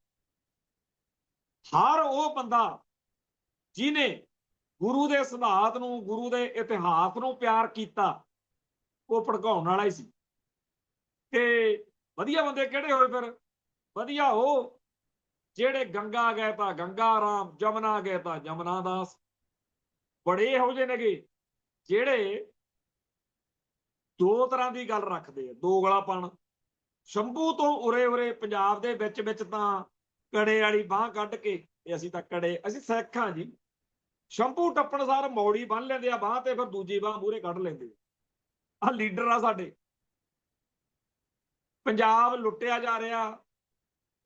ਹਰ ਉਹ ਬੰਦਾ ਜਿਹਨੇ ਗੁਰੂ ਦੇ ਸਿਧਾਂਤ ਨੂੰ, ਗੁਰੂ ਦੇ ਇਤਿਹਾਸ ਨੂੰ ਪਿਆਰ ਕੀਤਾ, ਉਹ ਭੜਕਾਉਣ ਵਾਲਾ ਹੀ ਸੀ। ਤੇ ਵਧੀਆ ਬੰਦੇ ਕਿਹੜੇ ਹੋਏ ਫਿਰ? ਵਧੀਆ ਉਹ ਜਿਹੜੇ ਗੰਗਾ ਗਏ ਤਾਂ ਗੰਗਾ ਰਾਮ, ਜਮਨਾ ਗਏ ਤਾਂ ਜਮਨਾ ਦਾਸ। ਬੜੇ ਇਹੋ ਜਿਹੇ ਨੇਗੇ ਜਿਹੜੇ ਦੋ ਤਰ੍ਹਾਂ ਦੀ ਗੱਲ ਰੱਖਦੇ ਆ, ਦੋਗਲਾਪਣ। ਸ਼ੰਭੂ ਤੋਂ ਉਰੇ ਉਰੇ ਪੰਜਾਬ ਦੇ ਵਿੱਚ ਤਾਂ ਕੜੇ ਵਾਲੀ ਬਾਹ ਕੱਢ ਕੇ, ਅਸੀਂ ਤਾਂ ਕੜੇ, ਅਸੀਂ ਸਿੱਖ ਹਾਂ ਜੀ। ਸ਼ੰਭੂ ਟੱਪਣ ਸਾਰ ਮੌੜੀ ਬੰਨ ਲੈਂਦੇ ਆ ਬਾਹ ਤੇ, ਫਿਰ ਦੂਜੀ ਬਾਹ ਮੂਹਰੇ ਕੱਢ ਲੈਂਦੇ ਆ। ਲੀਡਰ ਆ ਸਾਡੇ। ਪੰਜਾਬ ਲੁੱਟਿਆ ਜਾ ਰਿਹਾ,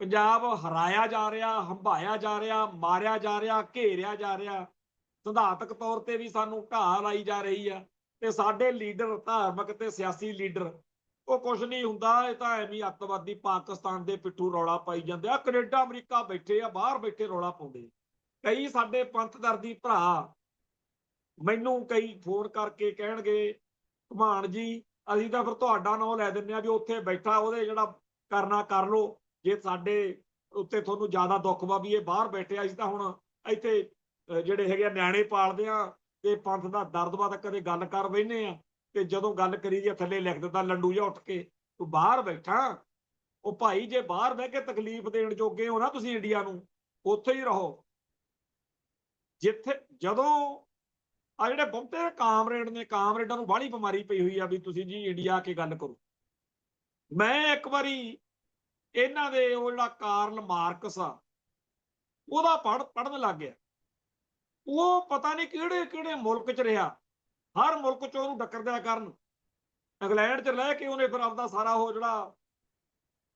ਪੰਜਾਬ ਹਰਾਇਆ ਜਾ ਰਿਹਾ, ਹੰਭਾਇਆ ਜਾ ਰਿਹਾ, ਮਾਰਿਆ ਜਾ ਰਿਹਾ, ਘੇਰਿਆ ਜਾ ਰਿਹਾ। ਸਿਧਾਂਤਕ ਤੌਰ ਤੇ ਵੀ ਸਾਨੂੰ ਢਾਹ ਲਾਈ ਜਾ ਰਹੀ ਆ। ਤੇ ਸਾਡੇ ਲੀਡਰ, ਧਾਰਮਿਕ ਤੇ ਸਿਆਸੀ ਲੀਡਰ, ਉਹ ਕੁਛ ਨਹੀਂ ਹੁੰਦਾ, ਇਹ ਤਾਂ ਐਵੇਂ ਅੱਤਵਾਦੀ ਪਾਕਿਸਤਾਨ ਦੇ ਪਿੱਠੂ ਰੌਲਾ ਪਾਈ ਜਾਂਦੇ ਆ, ਕੈਨੇਡਾ ਅਮਰੀਕਾ ਬੈਠੇ ਆ, ਬਾਹਰ ਬੈਠੇ ਰੌਲਾ ਪਾਉਂਦੇ। ਕਈ ਸਾਡੇ ਪੰਥ ਦਰਦੀ ਭਰਾ ਮੈਨੂੰ ਕਈ ਫੋਨ ਕਰਕੇ ਕਹਿਣਗੇ, ਘਮਾਣ ਜੀ ਅਸੀਂ ਤਾਂ ਫਿਰ ਤੁਹਾਡਾ ਨਾਂ ਲੈ ਦਿੰਦੇ ਆ ਵੀ ਉੱਥੇ ਬੈਠਾ, ਉਹਦੇ ਜਿਹੜਾ ਕਰਨਾ ਕਰ ਲਓ, ਜੇ ਸਾਡੇ ਉੱਤੇ ਤੁਹਾਨੂੰ ਜ਼ਿਆਦਾ ਦੁੱਖ ਵਾ ਵੀ ਇਹ ਬਾਹਰ ਬੈਠੇ ਆ, ਅਸੀਂ ਤਾਂ ਹੁਣ ਇੱਥੇ ਜਿਹੜੇ ਹੈਗੇ ਆ ਨਿਆਣੇ ਪਾਲਦੇ ਆ, ਤੇ ਪੰਥ ਦਾ ਦਰਦ ਵਾ ਤਾਂ ਕਦੇ ਗੱਲ ਕਰ ਬਹਿੰਦੇ ਆ, ਤੇ ਜਦੋਂ ਗੱਲ ਕਰੀ ਜੇ ਥੱਲੇ ਲਿਖ ਦਿੰਦਾ ਲੰਡੂ ਜਿਹਾ ਉੱਠ ਕੇ, ਤੂੰ ਬਾਹਰ ਬੈਠਾ। ਉਹ ਭਾਈ ਜੇ ਬਾਹਰ ਬਹਿ ਕੇ ਤਕਲੀਫ ਦੇਣ ਜੋਗੇ ਹੋ ਨਾ ਤੁਸੀਂ ਇੰਡੀਆ ਨੂੰ, ਉੱਥੇ ਹੀ ਰਹੋ। ਜਿੱਥੇ ਜਦੋਂ ਆ ਜਿਹੜੇ ਬਹੁਤੇ ਕਾਮਰੇਡ ਨੇ, ਕਾਮਰੇਡਾਂ ਨੂੰ ਬਾਹਲੀ ਬਿਮਾਰੀ ਪਈ ਹੋਈ ਆ ਵੀ ਤੁਸੀਂ ਜੀ ਇੰਡੀਆ ਆ ਕੇ ਗੱਲ ਕਰੋ। ਮੈਂ ਇੱਕ ਵਾਰੀ ਇਹਨਾਂ ਦੇ ਉਹ ਜਿਹੜਾ ਕਾਰਲ ਮਾਰਕਸ ਆ ਉਹਦਾ ਪੜ੍ਹਨ ਲੱਗ ਗਿਆ। ਉਹ ਪਤਾ ਨਹੀਂ ਕਿਹੜੇ ਕਿਹੜੇ ਮੁਲਕ 'ਚ ਰਿਹਾ, ਹਰ ਮੁਲਕ 'ਚ ਉਹਨੂੰ ਡੱਕਰ ਦਿਆ ਕਰਨ। ਇੰਗਲੈਂਡ 'ਚ ਰਹਿ ਕੇ ਉਹਨੇ ਫਿਰ ਆਪਦਾ ਸਾਰਾ ਉਹ ਜਿਹੜਾ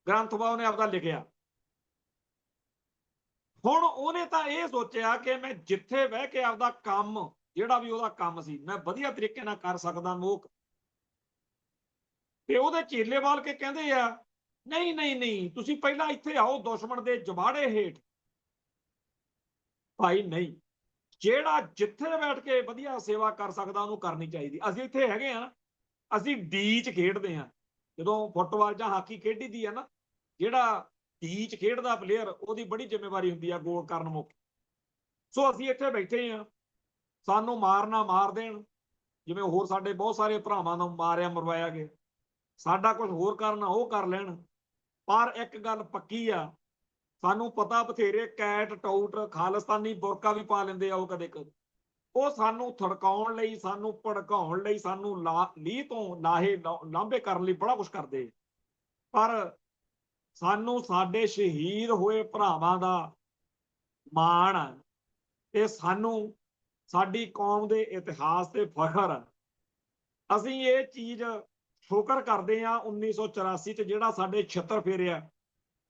ਗ੍ਰੰਥ ਵਾ ਉਹਨੇ ਆਪਦਾ ਲਿਖਿਆ। ਹੁਣ ਉਹਨੇ ਤਾਂ ਇਹ ਸੋਚਿਆ ਕਿ ਮੈਂ ਜਿੱਥੇ ਬਹਿ ਕੇ ਆਪਦਾ ਕੰਮ, ਜਿਹੜਾ ਵੀ ਉਹਦਾ ਕੰਮ ਸੀ, ਮੈਂ ਵਧੀਆ ਤਰੀਕੇ ਨਾਲ ਕਰ ਸਕਦਾ ਲੋਕ। ਤੇ ਉਹਦੇ ਚੇਲੇ ਵਾਲ ਕੇ ਕਹਿੰਦੇ ਆ, ਨਹੀਂ ਨਹੀਂ ਨਹੀਂ, ਤੁਸੀਂ ਪਹਿਲਾਂ ਇੱਥੇ ਆਓ ਦੁਸ਼ਮਣ ਦੇ ਜਬਾੜੇ ਹੇਠ। ਭਾਈ ਨਹੀਂ, ਜਿਹੜਾ ਜਿੱਥੇ ਬੈਠ ਕੇ ਵਧੀਆ ਸੇਵਾ ਕਰ ਸਕਦਾ ਉਹਨੂੰ ਕਰਨੀ ਚਾਹੀਦੀ। ਅਸੀਂ ਇੱਥੇ ਹੈਗੇ ਆ, ਅਸੀਂ ਡੀ 'ਚ ਖੇਡਦੇ ਆ, ਜਦੋਂ ਫੁੱਟਬਾਲ ਜਾਂ ਹਾਕੀ ਖੇਡੀ ਦੀ ਆ ਨਾ, ਜਿਹੜਾ ਡੀ 'ਚ ਖੇਡਦਾ ਪਲੇਅਰ, ਉਹਦੀ ਬੜੀ ਜ਼ਿੰਮੇਵਾਰੀ ਹੁੰਦੀ ਆ ਗੋਲ ਕਰਨ ਮੌਕੇ। ਸੋ ਅਸੀਂ ਇੱਥੇ ਬੈਠੇ ਆ, ਸਾਨੂੰ ਮਾਰਨਾ ਮਾਰ ਦੇਣ, ਜਿਵੇਂ ਹੋਰ ਸਾਡੇ ਬਹੁਤ ਸਾਰੇ ਭਰਾਵਾਂ ਨੂੰ ਮਾਰਿਆ ਮਰਵਾਇਆ ਗਿਆ, ਸਾਡਾ ਕੁਝ ਹੋਰ ਕਰਨਾ ਉਹ ਕਰ ਲੈਣ। ਪਰ ਇੱਕ ਗੱਲ ਪੱਕੀ ਆ, ਸਾਨੂੰ ਪਤਾ ਬਥੇਰੇ ਕੈਟ ਟਾਊਟ ਖਾਲਿਸਤਾਨੀ ਬੁਰਕਾ ਵੀ ਪਾ ਲੈਂਦੇ ਆ ਉਹ ਕਦੇ ਕਦੇ। ਉਹ ਸਾਨੂੰ ਥੜਕਾਉਣ ਲਈ, ਸਾਨੂੰ ਭੜਕਾਉਣ ਲਈ, ਸਾਨੂੰ ਲੀਹ ਤੋਂ ਲਾਹੇ ਲਾਂਭੇ ਕਰਨ ਲਈ ਬੜਾ ਕੁਝ ਕਰਦੇ। ਪਰ ਸਾਨੂੰ ਸਾਡੇ ਸ਼ਹੀਦ ਹੋਏ ਭਰਾਵਾਂ ਦਾ ਮਾਣ ਆ, ਤੇ ਸਾਨੂੰ ਸਾਡੀ ਕੌਮ ਦੇ ਇਤਿਹਾਸ ਤੇ ਫਖਰ ਆ। ਅਸੀਂ ਇਹ ਚੀਜ਼ ਸ਼ੁਕਰ ਕਰਦੇ ਆ 1984 'ਚ ਜਿਹੜਾ ਸਾਡੇ ਛਿੱਤਰ ਫੇਰਿਆ।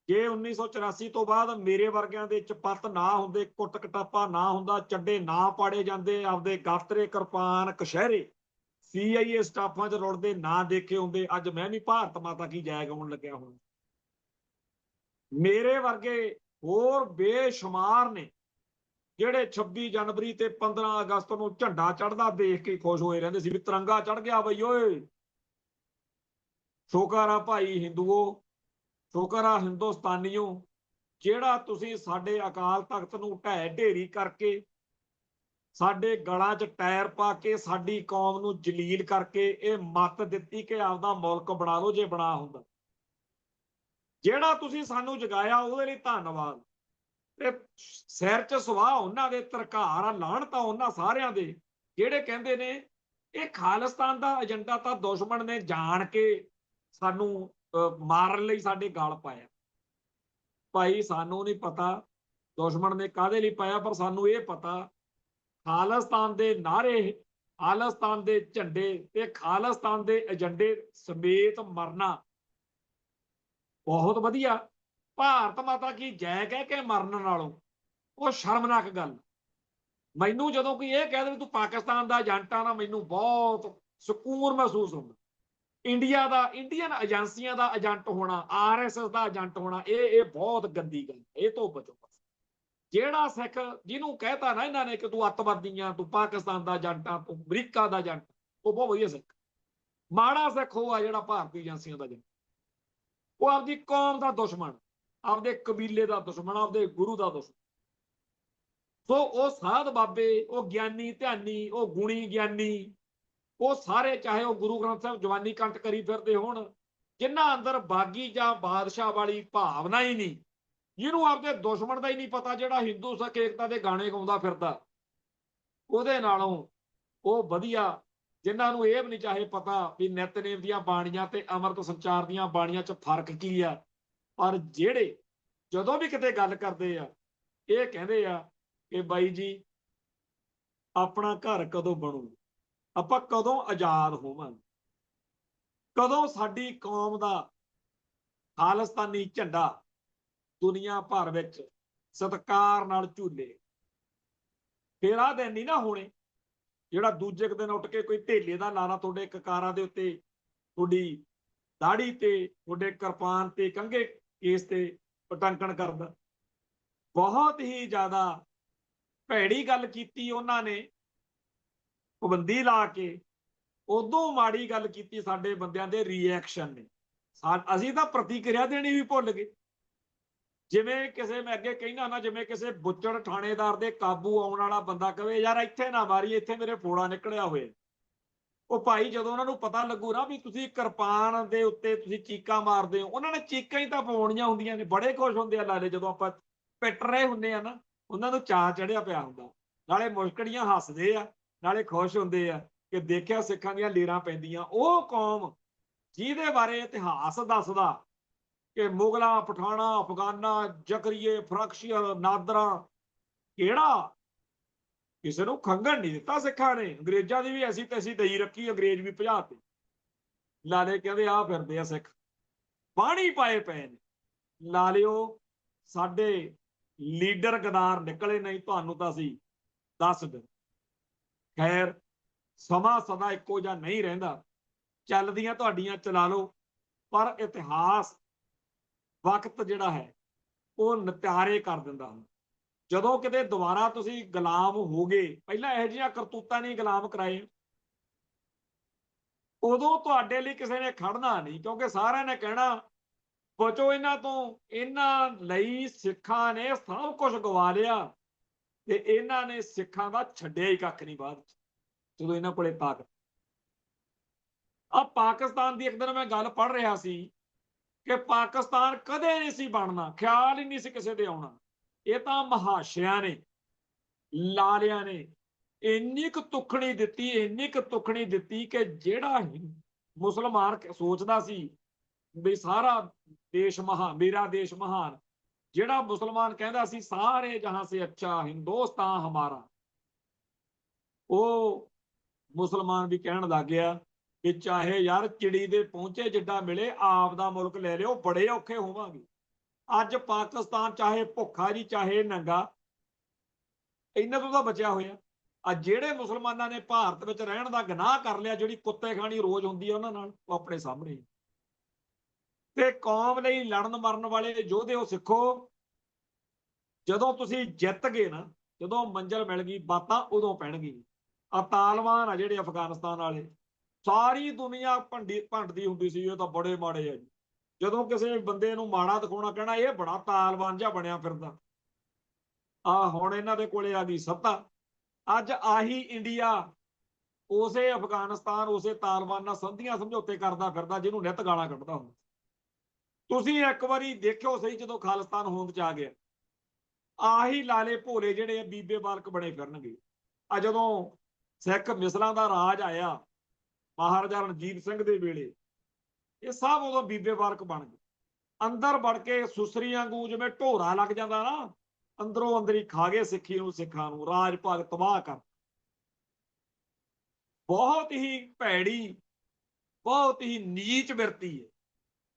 ਜੇ 1984 ਤੋਂ ਬਾਅਦ ਮੇਰੇ ਵਰਗਿਆਂ ਦੇ ਚਪੱਤ ਨਾ ਹੁੰਦੇ, ਕੁੱਟ ਕਟਾਪਾ ਨਾ ਹੁੰਦਾ, ਚੱਡੇ ਨਾ ਪਾੜੇ ਜਾਂਦੇ, ਆਪਦੇ ਗਾਤਰੇ ਕਿਰਪਾਨ ਕਸ਼ਹਿਰੇ CIA ਸਟਾਫਾਂ 'ਚ ਰੁਲਦੇ ਨਾ ਦੇਖੇ ਹੁੰਦੇ, ਅੱਜ ਮੈਂ ਵੀ ਭਾਰਤ ਮਾਤਾ ਕੀ ਜੈ ਗਾਉਣ ਲੱਗਿਆ ਹੁਣ। ਮੇਰੇ ਵਰਗੇ ਹੋਰ ਬੇਸ਼ੁਮਾਰ ਨੇ ਜਿਹੜੇ 26 ਜਨਵਰੀ ਤੇ 15 ਅਗਸਤ ਨੂੰ ਝੰਡਾ ਚੜ੍ਹਦਾ ਦੇਖ ਕੇ ਖੁਸ਼ ਹੋਏ ਰਹਿੰਦੇ ਸੀ ਵੀ ਤਿਰੰਗਾ ਚੜ੍ਹ ਗਿਆ ਬਈ ਓਏ। ਸ਼ੁਕਰ ਆ ਭਾਈ ਹਿੰਦੂਓ, ਸ਼ੁਕਰ ਆ ਹਿੰਦੁਸਤਾਨੀਓ, ਜਿਹੜਾ ਤੁਸੀਂ ਸਾਡੇ ਅਕਾਲ ਤਖਤ ਨੂੰ ਢਹਿ ਢੇਰੀ ਕਰਕੇ, ਸਾਡੇ ਗਲਾਂ 'ਚ ਟਾਇਰ ਪਾ ਕੇ, ਸਾਡੀ ਕੌਮ ਨੂੰ ਜਲੀਲ ਕਰਕੇ ਇਹ ਮੱਤ ਦਿੱਤੀ ਕਿ ਆਪਦਾ ਮੁਲਕ ਬਣਾ ਲਓ ਜੇ ਬਣਾ ਹੁੰਦਾ। ਜਿਹੜਾ ਤੁਸੀਂ ਸਾਨੂੰ ਜਗਾਇਆ ਉਹਦੇ ਲਈ ਧੰਨਵਾਦ। ਤੇ ਸਿਰ 'ਚ ਸਵਾਹ ਉਹਨਾਂ ਦੇ, ਤਰਕਾਰ ਆ, ਲਾਹਣਤ ਆ ਉਹਨਾਂ ਸਾਰਿਆਂ ਦੇ ਜਿਹੜੇ ਕਹਿੰਦੇ ਨੇ ਇਹ ਖਾਲਿਸਤਾਨ ਦਾ ਏਜੰਡਾ ਤਾਂ ਦੁਸ਼ਮਣ ਨੇ ਜਾਣ ਕੇ ਸਾਨੂੰ ਮਾਰਨ ਲਈ ਸਾਡੇ ਗਲ ਪਾਇਆ। ਭਾਈ ਸਾਨੂੰ ਨਹੀਂ ਪਤਾ ਦੁਸ਼ਮਣ ਨੇ ਕਾਹਦੇ ਲਈ ਪਾਇਆ, ਪਰ ਸਾਨੂੰ ਇਹ ਪਤਾ ਖਾਲਿਸਤਾਨ ਦੇ ਨਾਅਰੇ, ਖਾਲਿਸਤਾਨ ਦੇ ਝੰਡੇ ਤੇ ਖਾਲਿਸਤਾਨ ਦੇ ਏਜੰਡੇ ਸਮੇਤ ਮਰਨਾ ਬਹੁਤ ਵਧੀਆ। ਭਾਰਤ ਮਾਤਾ ਕੀ ਜੈ ਕਹਿ ਕੇ ਮਰਨ ਨਾਲੋਂ ਉਹ ਸ਼ਰਮਨਾਕ ਗੱਲ। ਮੈਨੂੰ ਜਦੋਂ ਕੋਈ ਇਹ ਕਹਿ ਦੇ ਤੂੰ ਪਾਕਿਸਤਾਨ ਦਾ ਏਜੰਟ ਆ ਨਾ, ਮੈਨੂੰ ਬਹੁਤ ਸਕੂਨ ਮਹਿਸੂਸ ਹੁੰਦਾ। ਇੰਡੀਆ ਦਾ, ਇੰਡੀਅਨ ਏਜੰਸੀਆਂ ਦਾ ਏਜੰਟ ਹੋਣਾ, RSS ਦਾ ਏਜੰਟ ਹੋਣਾ, ਇਹ ਬਹੁਤ ਗੰਦੀ ਗੱਲ, ਇਹ ਤੋਂ ਬਚੋ। ਜਿਹੜਾ ਸਿੱਖ ਜਿਹਨੂੰ ਕਹਿਤਾ ਨਾ ਇਹਨਾਂ ਨੇ ਕਿ ਤੂੰ ਅੱਤਵਾਦੀ ਆ, ਤੂੰ ਪਾਕਿਸਤਾਨ ਦਾ ਏਜੰਟ ਆ, ਤੂੰ ਅਮਰੀਕਾ ਦਾ ਏਜੰਟ, ਉਹ ਬਹੁਤ ਵਧੀਆ ਸਿੱਖ। ਮਾੜਾ ਸਿੱਖ ਉਹ ਆ ਜਿਹੜਾ ਭਾਰਤੀ ਏਜੰਸੀਆਂ ਦਾ ਏਜੰਟ। ਉਹ ਆਪਦੀ ਕੌਮ ਦਾ ਦੁਸ਼ਮਣ, ਆਪਦੇ ਕਬੀਲੇ ਦਾ ਦੁਸ਼ਮਣ, ਆਪਦੇ ਗੁਰੂ ਦਾ ਦੁਸ਼ਮਣ। ਸੋ ਉਹ ਸਾਧ ਬਾਬੇ, ਉਹ ਗਿਆਨੀ ਧਿਆਨੀ, ਉਹ ਗੁਣੀ ਗਿਆਨੀ, ਉਹ ਸਾਰੇ, ਚਾਹੇ ਉਹ ਗੁਰੂ ਗ੍ਰੰਥ ਸਾਹਿਬ ਜਵਾਨੀ ਕੰਠ ਕਰੀ ਫਿਰਦੇ ਹੋਣ, ਜਿਨ੍ਹਾਂ ਅੰਦਰ ਬਾਗੀ ਜਾਂ ਬਾਦਸ਼ਾਹ ਵਾਲੀ ਭਾਵਨਾ ਹੀ ਨਹੀਂ, ਜਿਹਨੂੰ ਆਪਦੇ ਦੁਸ਼ਮਣ ਦਾ ਹੀ ਨਹੀਂ ਪਤਾ, ਜਿਹੜਾ ਹਿੰਦੂ ਸਿੱਖ ਏਕਤਾ ਦੇ ਗਾਣੇ ਗਾਉਂਦਾ ਫਿਰਦਾ, ਉਹਦੇ ਨਾਲੋਂ ਉਹ ਵਧੀਆ ਜਿਨ੍ਹਾਂ ਨੂੰ ਇਹ ਵੀ ਨਹੀਂ ਚਾਹੇ ਪਤਾ ਵੀ ਨਿਤਨੇਮ ਦੀਆਂ ਬਾਣੀਆਂ ਤੇ ਅੰਮ੍ਰਿਤ ਸੰਚਾਰ ਦੀਆਂ ਬਾਣੀਆਂ 'ਚ ਫਰਕ ਕੀ ਆ, ਪਰ ਜਿਹੜੇ ਜਦੋਂ ਵੀ ਕਿਤੇ ਗੱਲ ਕਰਦੇ ਆ ਇਹ ਕਹਿੰਦੇ ਆ ਕਿ ਬਾਈ ਜੀ ਆਪਣਾ ਘਰ ਕਦੋਂ ਬਣੂ, ਆਪਾਂ ਕਦੋਂ ਆਜ਼ਾਦ ਹੋਵਾਂਗੇ, ਕਦੋਂ ਸਾਡੀ ਕੌਮ ਦਾ ਖਾਲਿਸਤਾਨੀ ਝੰਡਾ ਦੁਨੀਆ ਭਰ ਵਿੱਚ ਸਤਿਕਾਰ ਨਾਲ ਝੂਲੇ। ਫਿਰ ਆਹ ਦਿਨ ਨਹੀਂ ਨਾ ਹੋਣੇ ਜਿਹੜਾ ਦੂਜੇ ਦਿਨ ਉੱਠ ਕੇ ਕੋਈ ਢੇਲੇ ਦਾ ਲਾਰਾ ਤੁਹਾਡੇ ਕਕਾਰਾਂ ਦੇ ਉੱਤੇ, ਤੁਹਾਡੀ ਦਾੜੀ ਤੇ, ਤੁਹਾਡੇ ਕਿਰਪਾਨ ਤੇ, ਕੰਘੇ ਕੇਸ ਤੇ ਪਟੰਕਣ ਕਰਦਾ। ਬਹੁਤ ਹੀ ਜ਼ਿਆਦਾ ਭੈੜੀ ਗੱਲ ਕੀਤੀ ਉਹਨਾਂ ਨੇ ਪਾਬੰਦੀ ਲਾ ਕੇ, ਉਦੋਂ ਮਾੜੀ ਗੱਲ ਕੀਤੀ ਸਾਡੇ ਬੰਦਿਆਂ ਦੇ ਰਿਐਕਸ਼ਨ ਨੇ। ਅਸੀਂ ਤਾਂ ਪ੍ਰਤੀਕਿਰਿਆ ਦੇਣੀ ਵੀ ਭੁੱਲ ਗਏ। ਜਿਵੇਂ ਕਿਸੇ, ਮੈਂ ਅੱਗੇ ਕਹਿੰਦਾ ਨਾ, ਜਿਵੇਂ ਕਿਸੇ ਬੁੱਚੜ ਥਾਣੇਦਾਰ ਦੇ ਕਾਬੂ ਆਉਣ ਵਾਲਾ ਬੰਦਾ ਕਹੇ ਯਾਰ ਇੱਥੇ ਨਾ ਮਾਰੀ, ਇੱਥੇ ਮੇਰੇ ਫੋੜਾ ਨਿਕਲਿਆ ਹੋਏ। ਉਹ ਭਾਈ ਜਦੋਂ ਉਹਨਾਂ ਨੂੰ ਪਤਾ ਲੱਗੂ ਨਾ ਵੀ ਤੁਸੀਂ ਕਿਰਪਾਨ ਦੇ ਉੱਤੇ ਤੁਸੀਂ ਚੀਕਾਂ ਮਾਰਦੇ ਹੋ, ਉਹਨਾਂ ਨੇ ਚੀਕਾਂ ਹੀ ਤਾਂ ਪਵਾਉਣੀਆਂ ਹੁੰਦੀਆਂ ਨੇ। ਬੜੇ ਖੁਸ਼ ਹੁੰਦੇ ਆ ਲਾਲੇ ਜਦੋਂ ਆਪਾਂ ਪਿੱਟ ਰਹੇ ਹੁੰਦੇ ਆ ਨਾ, ਉਹਨਾਂ ਨੂੰ ਚਾਅ ਚੜਿਆ ਪਿਆ ਹੁੰਦਾ, ਨਾਲੇ ਮੁਸ਼ਕੜੀਆਂ ਹੱਸਦੇ ਆ, ਨਾਲੇ ਖੁਸ਼ ਹੁੰਦੇ ਆ ਕਿ ਦੇਖਿਆ ਸਿੱਖਾਂ ਦੀਆਂ ਲੀਰਾਂ ਪੈਂਦੀਆਂ। ਉਹ ਕੌਮ ਜਿਹਦੇ ਬਾਰੇ ਇਤਿਹਾਸ ਦੱਸਦਾ ਕਿ ਮੁਗਲਾਂ, ਪਠਾਣਾ, ਅਫਗਾਨਾ, ਜ਼ਕਰੀਏ, ਫਰਕਸ਼ੀਅਰ, ਨਾਦਰਾ, ਕਿਹੜਾ ਕਿਸੇ ਨੂੰ ਖੰਘਣ ਨਹੀਂ ਦਿੱਤਾ ਸਿੱਖਾਂ ਨੇ। ਅੰਗਰੇਜ਼ਾਂ ਦੀ ਵੀ ਐਸੀ ਤੈਸੀ ਦਈ ਰੱਖੀ, ਅੰਗਰੇਜ਼ ਵੀ ਭਜਾਤੇ। ਲਾਲੇ ਕਹਿੰਦੇ ਆ ਫਿਰਦੇ ਆ ਸਿੱਖ, ਪਾਣੀ ਪਾਏ ਪਏ ਨੇ। ਲਾਲਿਓ ਸਾਡੇ ਲੀਡਰ ਗਦਾਰ ਨਿਕਲੇ, ਨਹੀਂ ਤੁਹਾਨੂੰ ਤਾਂ ਅਸੀਂ ਦੱਸ ਦਿਨ। ਖੈਰ ਸਮਾਂ ਸਦਾ ਇੱਕੋ ਜਿਹਾ ਨਹੀਂ ਰਹਿੰਦਾ, ਚੱਲਦੀਆਂ ਤੁਹਾਡੀਆਂ ਚਲਾ ਲਓ, ਪਰ ਇਤਿਹਾਸ ਵਕਤ ਜਿਹੜਾ ਹੈ ਉਹ ਨਤਾਰੇ ਕਰ ਦਿੰਦਾ ਹੁੰਦਾ। ਜਦੋਂ ਕਿਤੇ ਦੁਬਾਰਾ ਤੁਸੀਂ ਗੁਲਾਮ ਹੋ ਗਏ, ਪਹਿਲਾਂ ਇਹੋ ਜਿਹੀਆਂ ਕਰਤੂਤਾਂ ਨਹੀਂ ਗੁਲਾਮ ਕਰਾਏ, ਉਦੋਂ ਤੁਹਾਡੇ ਲਈ ਕਿਸੇ ਨੇ ਖੜਨਾ ਨਹੀਂ, ਕਿਉਂਕਿ ਸਾਰਿਆਂ ਨੇ ਕਹਿਣਾ ਬਚੋ ਇਹਨਾਂ ਤੋਂ। ਇਹਨਾਂ ਲਈ ਸਿੱਖਾਂ ਨੇ ਸਭ ਕੁਝ ਗਵਾ ਲਿਆ ਤੇ ਇਹਨਾਂ ਨੇ ਸਿੱਖਾਂ ਦਾ ਛੱਡਿਆ ਹੀ ਕੱਖ ਨਹੀਂ ਬਾਅਦ ਚ, ਜਦੋਂ ਇਹਨਾਂ ਕੋਲੇ ਤਾਕਤ। ਆ ਪਾਕਿਸਤਾਨ ਦੀ ਇੱਕ ਦਿਨ ਮੈਂ ਗੱਲ ਪੜ੍ਹ ਰਿਹਾ ਸੀ ਕਿ ਪਾਕਿਸਤਾਨ ਕਦੇ ਨਹੀਂ ਸੀ ਬਣਨਾ, ਖਿਆਲ ਹੀ ਨਹੀਂ ਸੀ ਕਿਸੇ ਦੇ ਆਉਣਾ। ਇਹ ਤਾਂ ਮਹਾਸ਼ਿਆਂ ਨੇ, ਲਾਲਿਆਂ ਨੇ ਇੰਨੀ ਕੁ ਤੁਖਣੀ ਦਿੱਤੀ, ਇੰਨੀ ਕੁ ਤੁਖਣੀ ਦਿੱਤੀ ਕਿ ਜਿਹੜਾ ਮੁਸਲਮਾਨ ਸੋਚਦਾ ਸੀ ਵੀ ਸਾਰਾ ਦੇਸ਼ ਮਹਾਨ, ਮੇਰਾ ਦੇਸ਼ ਮਹਾਨ, ਜਿਹੜਾ ਮੁਸਲਮਾਨ ਕਹਿੰਦਾ ਸੀ ਸਾਰੇ ਜਹਾਂ ਸੇ ਅੱਛਾ ਹਿੰਦੁਸਤਾਨ ਹਮਾਰਾ, ਉਹ ਮੁਸਲਮਾਨ ਵੀ ਕਹਿਣ ਲੱਗ ਗਿਆ ਕਿ ਚਾਹੇ ਯਾਰ ਚਿੜੀ ਦੇ ਪਹੁੰਚੇ ਜਿੱਡਾ ਮਿਲੇ, ਆਪ ਦਾ ਮੁਲਕ ਲੈ ਲਿਓ, ਬੜੇ ਔਖੇ ਹੋਵਾਂਗੇ। ਅੱਜ ਪਾਕਿਸਤਾਨ ਚਾਹੇ ਭੁੱਖਾ ਜੀ ਚਾਹੇ ਨੰਗਾ, ਇਹਨਾਂ ਤੋਂ ਤਾਂ ਬਚਿਆ ਹੋਇਆ। ਅੱਜ ਜਿਹੜੇ ਮੁਸਲਮਾਨਾਂ ਨੇ ਭਾਰਤ ਵਿੱਚ ਰਹਿਣ ਦਾ ਗੁਨਾਹ ਕਰ ਲਿਆ, ਜਿਹੜੀ ਕੁੱਤੇ ਖਾਣੀ ਰੋਜ਼ ਹੁੰਦੀ ਹੈ ਉਹਨਾਂ ਨਾਲ, ਉਹ ਆਪਣੇ ਸਾਹਮਣੇ। ਤੇ ਕੌਮ ਲਈ ਲੜਨ ਮਰਨ ਵਾਲੇ ਯੋਧੇ ਉਹ ਸਿੱਖੋ, ਜਦੋਂ ਤੁਸੀਂ ਜਿੱਤ ਗਏ ਨਾ, ਜਦੋਂ ਮੰਜ਼ਿਲ ਮਿਲ ਗਈ, ਬਾਤਾਂ ਉਦੋਂ ਪੈਣਗੀ। ਆ ਤਾਲਿਬਾਨ ਆ ਜਿਹੜੇ ਅਫਗਾਨਿਸਤਾਨ ਵਾਲੇ, ਸਾਰੀ ਦੁਨੀਆ ਭੰਡਦੀ ਹੁੰਦੀ ਸੀ ਇਹ ਤਾਂ ਬੜੇ ਮਾੜੇ ਆ ਜੀ। ਜਦੋਂ ਕਿਸੇ ਬੰਦੇ ਨੂੰ ਮਾੜਾ ਦਿਖਾਉਣਾ, ਕਹਿਣਾ ਇਹ ਬੜਾ ਤਾਲਿਬਾਨ ਜਿਹਾ ਬਣਿਆ ਫਿਰਦਾ। ਹੁਣ ਇਹਨਾਂ ਦੇ ਕੋਲੇ ਆ ਗਈ ਸੱਤਾ। ਅੱਜ ਆਹੀ ਇੰਡੀਆ ਉਸੇ ਅਫਗਾਨਿਸਤਾਨ, ਉਸੇ ਤਾਲਿਬਾਨ ਨਾਲ ਸੰਧੀਆਂ ਸਮਝੌਤੇ ਕਰਦਾ ਫਿਰਦਾ, ਜਿਹਨੂੰ ਨਿੱਤ ਗਾਲਾਂ ਕੱਢਦਾ ਹੁੰਦਾ। ਤੁਸੀਂ ਇੱਕ ਵਾਰੀ ਦੇਖਿਓ ਸਹੀ, ਜਦੋਂ ਖਾਲਿਸਤਾਨ ਹੋਂਦ ਚ ਆ ਗਿਆ, ਆਹੀ ਲਾਲੇ ਭੋਲੇ ਜਿਹੜੇ ਬੀਬੇ ਬਾਲਕ ਬਣੇ ਫਿਰਨਗੇ। ਆ ਜਦੋਂ ਸਿੱਖ ਮਿਸਲਾਂ ਦਾ ਰਾਜ ਆਇਆ ਮਹਾਰਾਜਾ ਰਣਜੀਤ ਸਿੰਘ ਦੇ ਵੇਲੇ, ਇਹ ਸਭ ਉਦੋਂ ਬੀਬੇ ਬਾਲਕ ਬਣ ਗਏ। ਅੰਦਰ ਵੜ ਕੇ ਸੁਸਰੀ ਵਾਂਗੂ ਜਿਵੇਂ ਢੋਰਾ ਲੱਗ ਜਾਂਦਾ ਨਾ, ਅੰਦਰੋਂ ਅੰਦਰ ਹੀ ਖਾ ਗਏ ਸਿੱਖੀ ਨੂੰ, ਸਿੱਖਾਂ ਨੂੰ, ਰਾਜ ਭਾਗ ਤਬਾਹ ਕਰ। ਬਹੁਤ ਹੀ ਭੈੜੀ, ਬਹੁਤ ਹੀ ਨੀਚ ਬਿਰਤੀ ਹੈ,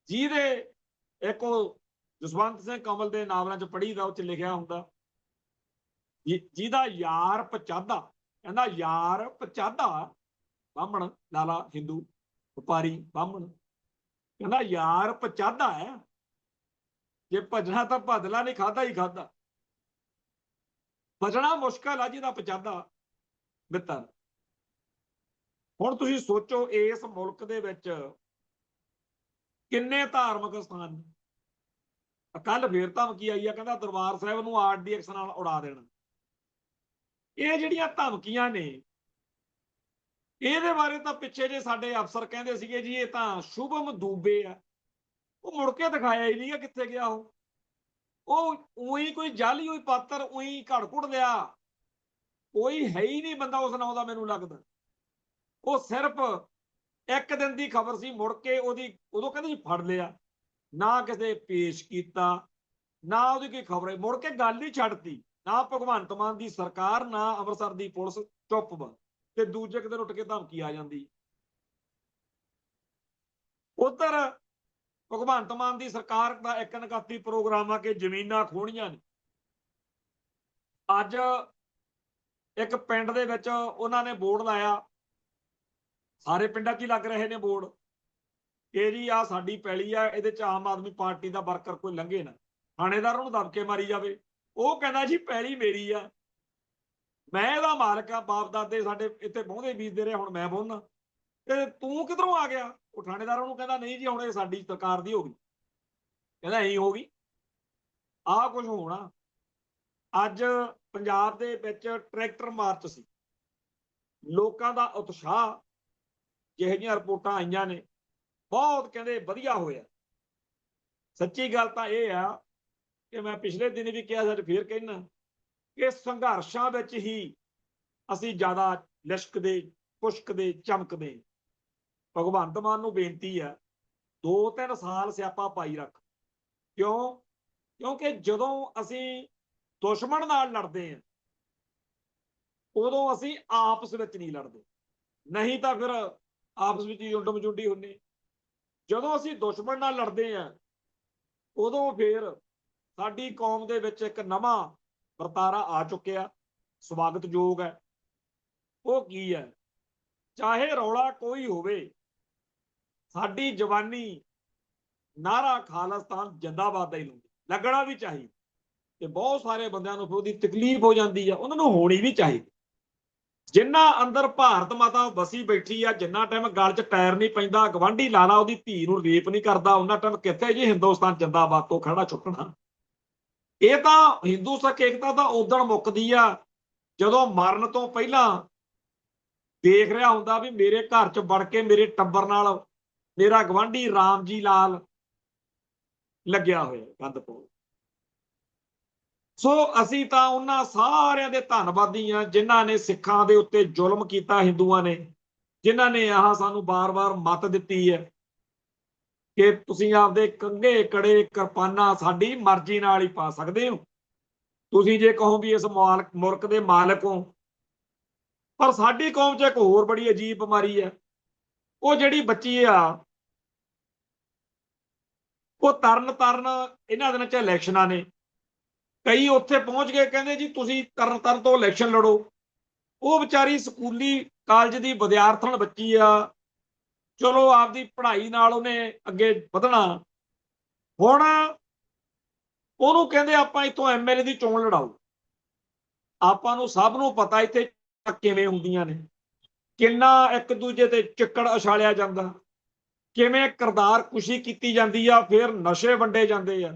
ਜਿਹਦੇ ਇੱਕ ਉਹ ਜਸਵੰਤ ਸਿੰਘ ਕੰਵਲ ਦੇ ਨਾਵਲਾਂ ਚ ਪੜ੍ਹੀਦਾ, ਉਹ ਚ ਲਿਖਿਆ ਹੁੰਦਾ ਜਿਹਦਾ ਯਾਰ ਪਚਾਦਾ, ਕਹਿੰਦਾ ਯਾਰ ਪਚਾਦਾ ਬਾਹਮਣ, ਲਾਲਾ ਹਿੰਦੂ, ਵਪਾਰੀ ਬਾਹਮਣ, ਕਹਿੰਦਾ ਯਾਰ ਪਚਾਦਾ ਹੈ, ਜੇ ਭਜਣਾ ਤਾਂ ਭਦਲਾ, ਨਹੀਂ ਖਾਦਾ ਹੀ ਖਾਦਾ। ਬਚਣਾ ਮੁਸ਼ਕਲ ਆ ਜਿਹਦਾ ਪਚਾਦਾ ਮਿੱਤਰ। ਹੁਣ ਤੁਸੀਂ ਸੋਚੋ, ਇਸ ਮੁਲਕ ਦੇ ਵਿੱਚ ਕਿੰਨੇ ਧਾਰਮਿਕ ਸਥਾਨ ਨੇ। ਕੱਲ ਫੇਰ ਧਮਕੀ ਆਈ ਆ, ਕਹਿੰਦਾ ਦਰਬਾਰ ਸਾਹਿਬ ਨੂੰ RDX ਨਾਲ ਉਡਾ ਦੇਣਾ। ਇਹ ਜਿਹੜੀਆਂ ਧਮਕੀਆਂ ਨੇ, ਇਹਦੇ ਬਾਰੇ ਤਾਂ ਪਿੱਛੇ ਜੇ ਸਾਡੇ ਅਫਸਰ ਕਹਿੰਦੇ ਸੀਗੇ ਜੀ ਇਹ ਤਾਂ ਸ਼ੁਭਮ ਦੂਬੇ ਆ, ਉਹ ਮੁੜ ਕੇ ਦਿਖਾਇਆ ਹੀ ਨਹੀਂਗਾ ਕਿੱਥੇ ਗਿਆ ਉਹ ਉਹੀ ਕੋਈ ਜਾਲੀ ਹੋਈ ਪਾਤਰ ਉਹੀ ਘੜ ਘੁੜ ਲਿਆ, ਕੋਈ ਹੈ ਹੀ ਨਹੀਂ ਬੰਦਾ ਉਸ ਨਾਂ ਦਾ ਮੈਨੂੰ ਲੱਗਦਾ। ਉਹ ਸਿਰਫ ਇੱਕ ਦਿਨ ਦੀ ਖਬਰ ਸੀ, ਮੁੜ ਕੇ ਉਹਦੀ ਉਦੋਂ ਕਹਿੰਦੇ ਜੀ ਫੜ ਲਿਆ, ਨਾ ਕਿਸੇ ਪੇਸ਼ ਕੀਤਾ, ਨਾ ਉਹਦੀ ਕੋਈ ਖਬਰ, ਮੁੜ ਕੇ ਗੱਲ ਹੀ ਛੱਡਤੀ। ਨਾ ਭਗਵੰਤ ਮਾਨ ਦੀ ਸਰਕਾਰ, ਨਾ ਅੰਮ੍ਰਿਤਸਰ ਦੀ ਪੁਲਿਸ, ਚੁੱਪ ਵਾ, ਤੇ ਦੂਜੇ ਦਿਨ ਉੱਠ ਕੇ ਧਮਕੀ ਆ ਜਾਂਦੀ। ਉਧਰ ਭਗਵੰਤ ਮਾਨ ਦੀ ਸਰਕਾਰ ਦਾ ਇੱਕ ਨਕਾਤੀ ਪ੍ਰੋਗਰਾਮ ਆ ਕਿ ਜ਼ਮੀਨਾਂ ਖੋਣੀਆਂ ਨੇ। ਅੱਜ ਇੱਕ ਪਿੰਡ ਦੇ ਵਿੱਚ ਉਹਨਾਂ ਨੇ ਬੋਰਡ ਲਾਇਆ, ਸਾਰੇ ਪਿੰਡਾਂ 'ਚ ਹੀ ਲੱਗ ਰਹੇ ਨੇ ਬੋਰਡ, ਕਿ ਜੀ ਆ ਸਾਡੀ ਪੈਲੀ ਆ, ਇਹਦੇ 'ਚ ਆਮ ਆਦਮੀ ਪਾਰਟੀ ਦਾ ਵਰਕਰ ਕੋਈ ਲੰਘੇ ਨਾ, ਥਾਣੇਦਾਰ ਉਹਨੂੰ ਦਬਕੇ ਮਾਰੀ ਜਾਵੇ। ਉਹ ਕਹਿੰਦਾ ਜੀ ਪੈਲੀ ਮੇਰੀ ਆ, ਮੈਂ ਇਹਦਾ ਮਾਲਕ ਆ, ਬਾਪ ਦਾਦੇ ਸਾਡੇ ਇੱਥੇ ਬਹੁੰਦੇ ਬੀਜਦੇ ਰਹੇ, ਹੁਣ ਮੈਂ ਬੋਹਣਾ, ਤੇ ਤੂੰ ਕਿਧਰੋਂ ਆ ਗਿਆ? ਉਹ ਥਾਣੇਦਾਰ ਉਹਨੂੰ ਕਹਿੰਦਾ ਨਹੀਂ ਜੀ ਹੁਣ ਇਹ ਸਾਡੀ ਸਰਕਾਰ ਦੀ ਹੋ ਗਈ। ਕਹਿੰਦਾ ਐਂ ਹੋ ਗਈ, ਆਹ ਕੁਝ ਹੋਣਾ। ਅੱਜ ਪੰਜਾਬ ਦੇ ਵਿੱਚ ਟਰੈਕਟਰ ਮਾਰਚ ਸੀ, ਲੋਕਾਂ ਦਾ ਉਤਸ਼ਾਹ, ਜਿਹੋ ਜਿਹੀਆਂ ਰਿਪੋਰਟਾਂ ਆਈਆਂ ਨੇ ਬਹੁਤ ਕਹਿੰਦੇ ਵਧੀਆ ਹੋਇਆ। ਸੱਚੀ ਗੱਲ ਤਾਂ ਇਹ ਆ ਕਿ ਮੈਂ ਪਿਛਲੇ ਦਿਨ ਵੀ ਕਿਹਾ, ਅੱਜ ਫੇਰ ਕਹਿਣਾ ਕਿ ਸੰਘਰਸ਼ਾਂ ਵਿੱਚ ਹੀ ਅਸੀਂ ਜ਼ਿਆਦਾ ਲਿਸ਼ਕਦੇ, ਪੁਸ਼ਕਦੇ, ਚਮਕਦੇ। ਭਗਵੰਤ ਮਾਨ ਨੂੰ ਬੇਨਤੀ ਆ, 2-3 ਸਾਲ ਸਿਆਪਾ ਪਾਈ ਰੱਖ। ਕਿਉਂ? ਕਿਉਂਕਿ ਜਦੋਂ ਅਸੀਂ ਦੁਸ਼ਮਣ ਨਾਲ ਲੜਦੇ ਆ, ਉਦੋਂ ਅਸੀਂ ਆਪਸ ਵਿੱਚ ਨਹੀਂ ਲੜਦੇ, ਨਹੀਂ ਤਾਂ ਫਿਰ ਆਪਸ ਵਿੱਚ ਹੀ ਉਂਡ ਮਚੁੰਡੀ ਹੁੰਦੇ। ਜਦੋਂ ਅਸੀਂ ਦੁਸ਼ਮਣ ਨਾਲ ਲੜਦੇ ਆ, ਉਦੋਂ ਫਿਰ ਸਾਡੀ ਕੌਮ ਦੇ ਵਿੱਚ ਇੱਕ ਨਵਾਂ ਵਰਤਾਰਾ ਆ ਚੁੱਕਿਆ, ਸਵਾਗਤਯੋਗ ਹੈ। ਉਹ ਕੀ ਹੈ? ਚਾਹੇ ਰੌਲਾ ਕੋਈ ਹੋਵੇ, ਸਾਡੀ ਜਵਾਨੀ ਨਾਰਾ ਖਾਲਿਸਤਾਨ ਜਿੰਦਾਬਾਦ ਦਾ ਹੀ ਲੱਗਣਾ ਵੀ ਚਾਹੀਦਾ। ਤੇ ਬਹੁਤ ਸਾਰੇ ਬੰਦਿਆਂ ਨੂੰ ਉਹਦੀ ਤਕਲੀਫ ਹੋ ਜਾਂਦੀ ਆ, ਉਹਨਾਂ ਨੂੰ ਹੋਣੀ ਵੀ ਚਾਹੀਦੀ। ਜਿੰਨਾ ਅੰਦਰ ਭਾਰਤ ਮਾਤਾ ਵਸੀ ਬੈਠੀ ਆ, ਜਿੰਨਾ ਟਾਈਮ ਗਲ 'ਚ ਟਾਇਰ ਨਹੀਂ ਪੈਂਦਾ, ਗਵਾਂਢੀ ਲਾਲਾ ਉਹਦੀ ਧੀ ਨੂੰ ਰੇਪ ਨਹੀਂ ਕਰਦਾ, ਉਹਨਾਂ ਟਾਈਮ ਕਿੱਥੇ ਜੀ ਹਿੰਦੁਸਤਾਨ ਜਿੰਦਾਬਾਦ ਤੋਂ ਖੜਾ ਚੁੱਕਣਾ। ਇਹ ਤਾਂ ਹਿੰਦੂ ਸਿੱਖ ਏਕਤਾ ਤਾਂ ਉਦੋਂ ਮੁੱਕਦੀ ਆ ਜਦੋਂ ਮਰਨ ਤੋਂ ਪਹਿਲਾਂ ਦੇਖ ਰਿਹਾ ਹੁੰਦਾ ਵੀ ਮੇਰੇ ਘਰ 'ਚ ਵੜ ਕੇ ਮੇਰੇ ਟੱਬਰ ਨਾਲ ਮੇਰਾ ਗਵਾਂਢੀ ਰਾਮ ਜੀ ਲਾਲ ਲੱਗਿਆ ਹੋਇਆ ਕੰਧ ਪਾਉਣ। ਸੋ ਅਸੀਂ ਤਾਂ ਉਹਨਾਂ ਸਾਰਿਆਂ ਦੇ ਧੰਨਵਾਦੀ ਆ ਜਿਨ੍ਹਾਂ ਨੇ ਸਿੱਖਾਂ ਦੇ ਉੱਤੇ ਜ਼ੁਲਮ ਕੀਤਾ, ਹਿੰਦੂਆਂ ਨੇ, ਜਿਨ੍ਹਾਂ ਨੇ ਆਹ ਸਾਨੂੰ ਬਾਰ-ਬਾਰ ਮੱਤ ਦਿੱਤੀ ਹੈ ਕਿ ਤੁਸੀਂ ਆਪਦੇ ਕੰਘੇ, ਕੜੇ, ਕਿਰਪਾਨਾਂ ਸਾਡੀ ਮਰਜ਼ੀ ਨਾਲ ਹੀ ਪਾ ਸਕਦੇ ਹੋ, ਤੁਸੀਂ ਜੇ ਕਹੋ ਵੀ ਇਸ ਮੁਲਕ ਦੇ ਮਾਲਕ ਹੋ। ਪਰ ਸਾਡੀ ਕੌਮ 'ਚ ਇੱਕ ਹੋਰ ਬੜੀ ਅਜੀਬ ਬਿਮਾਰੀ ਹੈ, ਉਹ ਜਿਹੜੀ ਬੱਚੀ ਆ, ਉਹ ਤਰਨ ਇਹਨਾਂ ਦਿਨਾਂ 'ਚ ਇਲੈਕਸ਼ਨਾਂ ਨੇ, ਕਈ ਉੱਥੇ ਪਹੁੰਚ ਗਏ, ਕਹਿੰਦੇ ਜੀ ਤੁਸੀਂ ਤਰਨ ਤੋਂ ਇਲੈਕਸ਼ਨ ਲੜੋ। ਉਹ ਵਿਚਾਰੀ ਸਕੂਲੀ ਕਾਲਜ ਦੀ ਵਿਦਿਆਰਥਣ ਬੱਚੀ ਆ, ਚਲੋ ਆਪਦੀ ਪੜ੍ਹਾਈ ਨਾਲ ਉਹਨੇ ਅੱਗੇ ਵਧਣਾ, ਹੁਣ ਉਹਨੂੰ ਕਹਿੰਦੇ ਆਪਾਂ ਇੱਥੋਂ ਐਮਐਲਏ ਦੀ ਚੋਣ ਲੜਾਓ। ਆਪਾਂ ਨੂੰ ਸਭ ਨੂੰ ਪਤਾ ਇੱਥੇ ਕਿਵੇਂ ਹੁੰਦੀਆਂ ਨੇ, ਕਿੰਨਾ ਇੱਕ ਦੂਜੇ ਤੇ ਚਿੱਕੜ ਉਛਾਲਿਆ ਜਾਂਦਾ, ਕਿਵੇਂ ਕਿਰਦਾਰ ਕੁਸ਼ੀ ਕੀਤੀ ਜਾਂਦੀ ਆ, ਫਿਰ ਨਸ਼ੇ ਵੰਡੇ ਜਾਂਦੇ ਆ।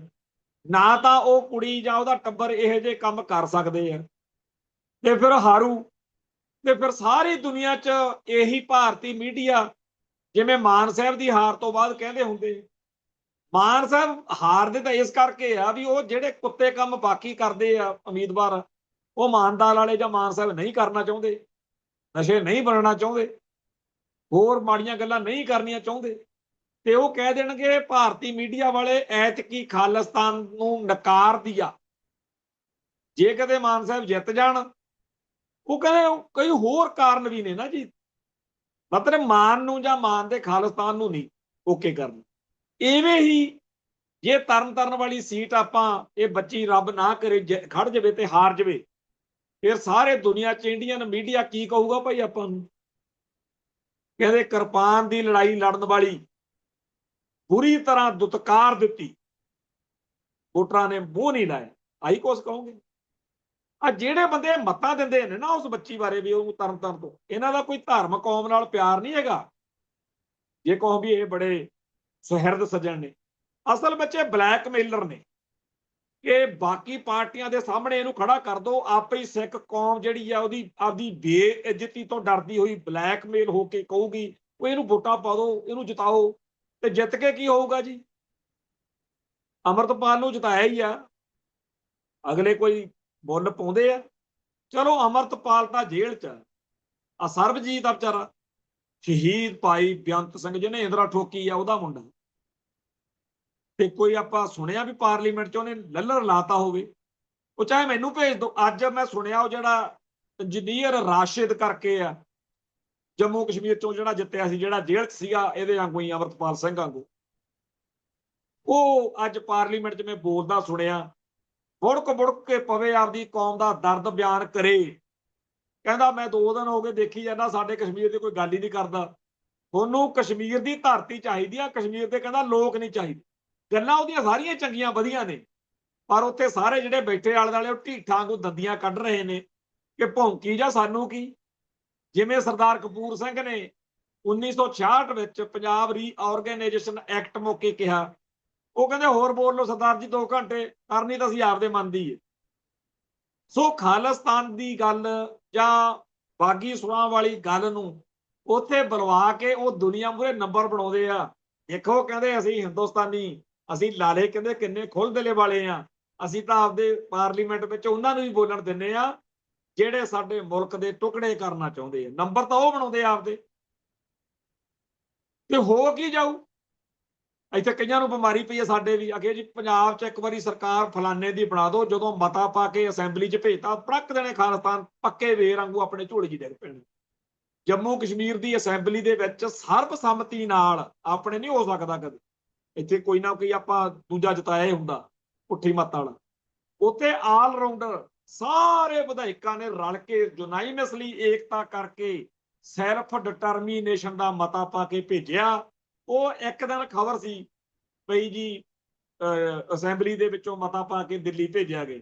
ਨਾ ਤਾਂ ਉਹ ਕੁੜੀ ਜਾਂ ਉਹਦਾ ਟੱਬਰ ਇਹੋ ਜਿਹੇ ਕੰਮ ਕਰ ਸਕਦੇ ਆ, ਤੇ ਫਿਰ ਹਾਰੂ। ਤੇ ਫਿਰ ਸਾਰੀ ਦੁਨੀਆ 'ਚ ਇਹੀ ਭਾਰਤੀ ਮੀਡੀਆ, ਜਿਵੇਂ ਮਾਨ ਸਾਹਿਬ ਦੀ ਹਾਰ ਤੋਂ ਬਾਅਦ ਕਹਿੰਦੇ ਹੁੰਦੇ, ਮਾਨ ਸਾਹਿਬ ਹਾਰਦੇ ਤਾਂ ਇਸ ਕਰਕੇ ਆ ਵੀ ਉਹ ਜਿਹੜੇ ਕੁੱਤੇ ਕੰਮ ਬਾਕੀ ਕਰਦੇ ਆ ਉਮੀਦਵਾਰ, ਉਹ ਮਾਨਦਾਰ ਵਾਲੇ ਜਾਂ ਮਾਨ ਸਾਹਿਬ ਨਹੀਂ ਕਰਨਾ ਚਾਹੁੰਦੇ, ਨਸ਼ੇ ਨਹੀਂ ਬਣਨਾ ਚਾਹੁੰਦੇ, ਹੋਰ ਮਾੜੀਆਂ ਗੱਲਾਂ ਨਹੀਂ ਕਰਨੀਆਂ ਚਾਹੁੰਦੇ, ਤੇ ਉਹ ਕਹਿ ਦੇਣਗੇ ਭਾਰਤੀ ਮੀਡੀਆ ਵਾਲੇ ਐਤਕੀ ਖਾਲਿਸਤਾਨ ਨੂੰ ਨਕਾਰ ਦਿਆ। ਜੇ ਕਦੇ ਮਾਨ ਸਾਹਿਬ ਜਿੱਤ ਜਾਣ, ਉਹ ਕਹਿੰਦੇ ਕਈ ਹੋਰ ਕਾਰਨ ਵੀ ਨੇ ਨਾ ਜੀ, ਮਤਲਬ ਮਾਨ ਨੂੰ ਜਾਂ ਮਾਨ ਦੇ ਖਾਲਿਸਤਾਨ ਨੂੰ ਨਹੀਂ ਓਕੇ ਕਰਨਾ। ਇਵੇਂ ਹੀ ਜੇ ਤਰਨ ਵਾਲੀ ਸੀਟ ਆਪਾਂ, ਇਹ ਬੱਚੀ ਰੱਬ ਨਾ ਕਰੇ ਖੜ ਜਾਵੇ ਤੇ ਹਾਰ ਜਾਵੇ, ਫਿਰ ਸਾਰੇ ਦੁਨੀਆ 'ਚ ਇੰਡੀਅਨ ਮੀਡੀਆ ਕੀ ਕਹੂਗਾ ਭਾਈ ਆਪਾਂ ਨੂੰ? ਕਹਿੰਦੇ ਕਿਰਪਾਨ ਦੀ ਲੜਾਈ ਲੜਨ ਵਾਲੀ ਬੁਰੀ ਤਰ੍ਹਾਂ ਦੁਤਕਾਰ ਦਿੱਤੀ, ਵੋਟਰਾਂ ਨੇ ਮੂੰਹ ਨਹੀਂ ਲਾਇਆ, ਆਹੀ ਕੁਛ ਕਹੋਗੇ। ਆ ਜਿਹੜੇ ਬੰਦੇ ਮੱਤਾਂ ਦਿੰਦੇ ਨੇ ਨਾ ਉਸ ਬੱਚੀ ਬਾਰੇ ਵੀ ਉਹ ਤਰਨ ਤੋਂ, ਇਹਨਾਂ ਦਾ ਕੋਈ ਧਰਮ ਕੌਮ ਨਾਲ ਪਿਆਰ ਨਹੀਂ ਹੈਗਾ। ਜੇ ਕਹੋ ਵੀ ਇਹ ਬੜੇ ਸੁਹਿਰਦ ਸੱਜਣ ਨੇ, ਅਸਲ ਵਿੱਚ ਇਹ ਬਲੈਕਮੇਲਰ ਨੇ। ਕਿ ਬਾਕੀ ਪਾਰਟੀਆਂ ਦੇ ਸਾਹਮਣੇ ਇਹਨੂੰ ਖੜਾ ਕਰ ਦਿਓ, ਆਪੇ ਹੀ ਸਿੱਖ ਕੌਮ ਜਿਹੜੀ ਆ ਉਹਦੀ ਆਪਦੀ ਬੇਇੱਜ਼ਤੀ ਤੋਂ ਡਰਦੀ ਹੋਈ ਬਲੈਕਮੇਲ ਹੋ ਕੇ ਕਹੂਗੀ ਉਹ ਇਹਨੂੰ ਵੋਟਾਂ ਪਾ ਦਿਓ, ਇਹਨੂੰ ਜਿਤਾਓ। ਤੇ ਜਿੱਤ ਕੇ ਕੀ ਹੋਊਗਾ ਜੀ? ਅਮਰਤਪਾਲ ਨੂੰ ਜਿਤਾਇਆ ਹੀ ਆ, ਅਗਲੇ ਕੋਈ ਮੁੱਲ ਪਾਉਂਦੇ ਆ? ਚਲੋ ਅਮਰਤਪਾਲ ਤਾਂ ਜੇਲ੍ਹ 'ਚ ਆ, ਸਰਬਜੀਤ ਆ ਵਿਚਾਰਾ ਸ਼ਹੀਦ ਭਾਈ ਬੇਅੰਤ ਸਿੰਘ ਜਿਹਨੇ ਇੰਦਰਾ ਠੋਕੀ ਆ, ਉਹਦਾ ਮੁੰਡਾ। ਤੇ ਕੋਈ ਆਪਾਂ ਸੁਣਿਆ ਵੀ ਪਾਰਲੀਮੈਂਟ 'ਚ ਉਹਨੇ ਲੱਲਰ ਲਾਤਾ ਹੋਵੇ? ਉਹ ਚਾਹੇ ਮੈਨੂੰ ਭੇਜ ਦਿਓ। ਅੱਜ ਮੈਂ ਸੁਣਿਆ ਉਹ ਜਿਹੜਾ ਇੰਜੀਨੀਅਰ ਰਾਸ਼ਿਦ ਕਰਕੇ ਆ, ਜੰਮੂ ਕਸ਼ਮੀਰ ਚੋਂ ਜਿਹੜਾ ਜਿੱਤਿਆ ਸੀ, ਜਿਹੜਾ ਜੇਲ੍ਹ 'ਚ ਸੀਗਾ ਇਹਦੇ ਵਾਂਗੂ ਹੀ, ਅਮਰਤਪਾਲ ਸਿੰਘ ਵਾਂਗੂ, ਉਹ ਅੱਜ ਪਾਰਲੀਮੈਂਟ 'ਚ ਮੈਂ ਬੋਲਦਾ ਸੁਣਿਆ। ਬੁੜਕ ਬੁੜਕ ਕੇ ਪਵੇ, ਆਪਦੀ ਕੌਮ ਦਾ ਦਰਦ ਬਿਆਨ ਕਰੇ। ਕਹਿੰਦਾ ਮੈਂ 2 ਦਿਨ ਹੋ ਗਏ ਦੇਖੀ ਜਾਂਦਾ, ਸਾਡੇ ਕਸ਼ਮੀਰ ਦੀ ਕੋਈ ਗੱਲ ਹੀ ਨਹੀਂ ਕਰਦਾ। ਤੁਹਾਨੂੰ ਕਸ਼ਮੀਰ ਦੀ ਧਰਤੀ ਚਾਹੀਦੀ ਆ, ਕਸ਼ਮੀਰ ਦੇ ਕਹਿੰਦਾ ਲੋਕ ਨਹੀਂ ਚਾਹੀਦੇ। ਗੱਲਾਂ ਉਹਦੀਆਂ ਸਾਰੀਆਂ ਚੰਗੀਆਂ ਵਧੀਆ ਨੇ, ਪਰ ਉੱਥੇ ਸਾਰੇ ਜਿਹੜੇ ਬੈਠੇ ਆਲੇ ਦੁਆਲੇ ਉਹ ਢੀਠਾਂ ਵਾਂਗੂ ਦੰਦੀਆਂ ਕੱਢ ਰਹੇ ਨੇ ਕਿ ਭੌਂਕੀ ਜਾਂ ਸਾਨੂੰ ਕੀ। ਜਿਵੇਂ ਸਰਦਾਰ ਕਪੂਰ ਸਿੰਘ ਨੇ 1966 ਵਿੱਚ ਪੰਜਾਬ ਰੀਆਰਗੇਨਾਈਜੇਸ਼ਨ ਐਕਟ ਮੌਕੇ ਕਿਹਾ, ਉਹ ਕਹਿੰਦੇ ਹੋਰ ਬੋਲ ਲਓ ਸਰਦਾਰ ਜੀ 2 ਘੰਟੇ, ਕਰਨੀ ਤਾਂ ਅਸੀਂ ਆਪਦੇ ਮਨ ਦੀ ਹੈ। ਸੋ ਖਾਲਿਸਤਾਨ ਦੀ ਗੱਲ ਜਾਂ ਬਾਗੀ ਸੁਰਾਂ ਵਾਲੀ ਗੱਲ ਨੂੰ ਉੱਥੇ ਬੁਲਵਾ ਕੇ ਉਹ ਦੁਨੀਆ ਮੂਹਰੇ ਨੰਬਰ ਬਣਾਉਂਦੇ ਆ। ਦੇਖੋ ਕਹਿੰਦੇ ਅਸੀਂ ਹਿੰਦੁਸਤਾਨੀ, ਅਸੀਂ ਲਾਲੇ ਕਹਿੰਦੇ ਕਿੰਨੇ ਖੁੱਲ੍ਹ ਦਿਲੇ ਵਾਲੇ ਆ, ਅਸੀਂ ਤਾਂ ਆਪਦੇ ਪਾਰਲੀਮੈਂਟ ਵਿੱਚ ਉਹਨਾਂ ਨੂੰ ਵੀ ਬੋਲਣ ਦਿੰਦੇ ਆ ਜਿਹੜੇ ਸਾਡੇ ਮੁਲਕ ਦੇ ਟੁਕੜੇ ਕਰਨਾ ਚਾਹੁੰਦੇ ਆ। ਨੰਬਰ ਤਾਂ ਉਹ ਬਣਾਉਂਦੇ ਆ ਆਪਦੇ। ਤੇ ਹੋ ਕੀ ਜਾਊ? ਇੱਥੇ ਕਈਆਂ ਨੂੰ ਬਿਮਾਰੀ ਪਈ ਹੈ, ਸਾਡੇ ਵੀ ਅੱਗੇ ਜੀ ਪੰਜਾਬ 'ਚ ਇੱਕ ਵਾਰੀ ਸਰਕਾਰ ਫਲਾਨੇ ਦੀ ਬਣਾ ਦਿਓ, ਜਦੋਂ ਮਤਾ ਪਾ ਕੇ ਅਸੈਂਬਲੀ 'ਚ ਭੇਜਤਾ ਪ੍ਰੱਕ ਦੇਣੇ ਖਾਲਿਸਤਾਨ ਪੱਕੇ ਵੇਰ ਵਾਂਗੂ ਆਪਣੇ ਝੋਲੇ 'ਚ ਡਿੱਗ ਪੈਣੇ। ਜੰਮੂ ਕਸ਼ਮੀਰ ਦੀ ਅਸੈਂਬਲੀ ਦੇ ਵਿੱਚ ਸਰਬਸੰਮਤੀ ਨਾਲ ਆਪਣੇ ਨਹੀਂ ਹੋ ਸਕਦਾ ਕਦੇ। ਇੱਥੇ ਕੋਈ ਨਾ ਕੋਈ ਆਪਾਂ ਦੂਜਾ ਜਿਤਾਇਆ ਹੀ ਹੁੰਦਾ ਪੁੱਠੀ ਮੱਤ ਵਾਲਾ। ਉੱਥੇ ਆਲ ਰਾਊਂਡਰ ਸਾਰੇ ਵਿਧਾਇਕਾਂ ਨੇ ਰਲ ਕੇ ਯੂਨਾਈਮਸਲੀ ਏਕਤਾ ਕਰਕੇ ਸੈਲਫ ਡਿਟਰਮੀਨੇਸ਼ਨ ਦਾ ਮਤਾ ਪਾ ਕੇ ਭੇਜਿਆ। ਉਹ ਇੱਕ ਦਿਨ ਖਬਰ ਸੀ ਪਈ ਜੀ, ਅਸੈਂਬਲੀ ਦੇ ਵਿੱਚੋਂ ਮਤਾ ਪਾ ਕੇ ਦਿੱਲੀ ਭੇਜਿਆ ਗਿਆ।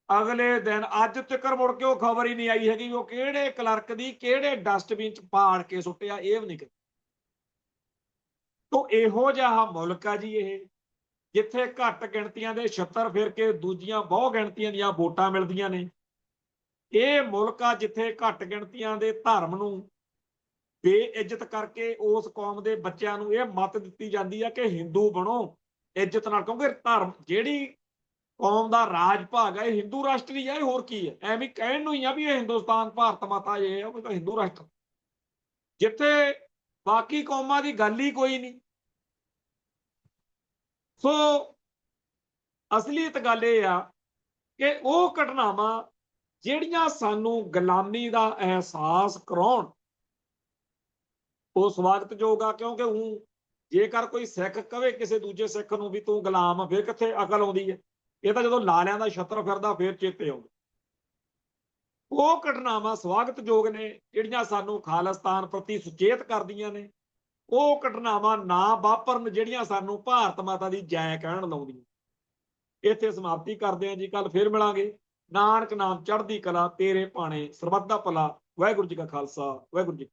ਅਗਲੇ ਦਿਨ ਅੱਜ ਤੱਕ ਮੁੜ ਕੇ ਉਹ ਖਬਰ ਹੀ ਨਹੀਂ ਆਈ ਹੈਗੀ ਉਹ ਕਿਹੜੇ ਕਲਰਕ ਦੀ ਕਿਹੜੇ ਡਸਟਬਿਨ 'ਚ ਪਾੜ ਕੇ ਸੁੱਟਿਆ, ਇਹ ਵੀ ਨਹੀਂ। ਤੋ ਇਹੋ ਜਿਹਾ ਮੁਲਕ ਆ ਜੀ ਇਹ, ਜਿੱਥੇ ਘੱਟ ਗਿਣਤੀਆਂ ਦੇ ਛਿੱਤਰ ਫਿਰ ਕੇ ਦੂਜੀਆਂ ਬਹੁ ਗਿਣਤੀਆਂ ਦੀਆਂ ਵੋਟਾਂ ਮਿਲਦੀਆਂ ਨੇ। ਇਹ ਮੁਲਕ ਆ ਜਿੱਥੇ ਘੱਟ ਗਿਣਤੀਆਂ ਦੇ ਧਰਮ ਨੂੰ ਬੇਇੱਜ਼ਤ ਕਰਕੇ ਉਸ ਕੌਮ ਦੇ ਬੱਚਿਆਂ ਨੂੰ ਇਹ ਮੱਤ ਦਿੱਤੀ ਜਾਂਦੀ ਆ ਕਿ ਹਿੰਦੂ ਬਣੋ ਇੱਜ਼ਤ ਨਾਲ, ਕਿਉਂਕਿ ਧਰਮ ਜਿਹੜੀ ਕੌਮ ਦਾ ਰਾਜ ਭਾਗ ਹੈ ਇਹ ਹਿੰਦੂ ਰਾਸ਼ਟਰੀ ਹੈ, ਹੋਰ ਕੀ ਹੈ? ਐਵੇਂ ਕਹਿਣ ਨੂੰ ਹੀ ਆ ਵੀ ਇਹ ਹਿੰਦੁਸਤਾਨ ਭਾਰਤ ਮਾਤਾ ਇਹ ਹੈ, ਉਹ ਤਾਂ ਹਿੰਦੂ ਰਾਸ਼ਟਰ, ਜਿੱਥੇ ਬਾਕੀ ਕੌਮਾਂ ਦੀ ਗੱਲ ਹੀ ਕੋਈ ਨਹੀਂ। ਸੋ ਅਸਲੀਅਤ ਗੱਲ ਇਹ ਆ ਕਿ ਉਹ ਘਟਨਾਵਾਂ ਜਿਹੜੀਆਂ ਸਾਨੂੰ ਗੁਲਾਮੀ ਦਾ ਅਹਿਸਾਸ ਕਰਾਉਣ ਉਹ ਸਵਾਗਤਯੋਗ ਆ। ਕਿਉਂਕਿ ਹੁਣ ਜੇਕਰ ਕੋਈ ਸਿੱਖ ਕਵੇ ਕਿਸੇ ਦੂਜੇ ਸਿੱਖ ਨੂੰ ਵੀ ਤੂੰ ਗੁਲਾਮ ਆ, ਫਿਰ ਕਿੱਥੇ ਅਕਲ ਆਉਂਦੀ ਹੈ? ਇਹ ਤਾਂ ਜਦੋਂ ਲਾਲਿਆਂ ਦਾ ਛੱਤਰ ਫਿਰਦਾ ਫਿਰ ਚੇਤੇ ਆਉਂਦਾ। ਉਹ ਘਟਨਾਵਾਂ ਸਵਾਗਤਯੋਗ ਨੇ ਜਿਹੜੀਆਂ ਸਾਨੂੰ ਖਾਲਿਸਤਾਨ ਪ੍ਰਤੀ ਸੁਚੇਤ ਕਰਦੀਆਂ ਨੇ। ਉਹ ਘਟਨਾਵਾਂ ਨਾ ਵਾਪਰਨ ਜਿਹੜੀਆਂ ਸਾਨੂੰ ਭਾਰਤ ਮਾਤਾ ਦੀ ਜੈ ਕਹਿਣ ਲਾਉਂਦੀਆਂ। ਇੱਥੇ ਸਮਾਪਤੀ ਕਰਦੇ ਹਾਂ ਜੀ, ਕੱਲ ਫਿਰ ਮਿਲਾਂਗੇ। ਨਾਨਕ ਨਾਮ ਚੜ੍ਹਦੀ ਕਲਾ ਤੇਰੇ ਭਾਣੇ, ਸਰਬੱਤ ਦਾ ਭਲਾ। ਵਾਹਿਗੁਰੂ ਜੀ ਕਾ ਖਾਲਸਾ, ਵਾਹਿਗੁਰੂ ਜੀ।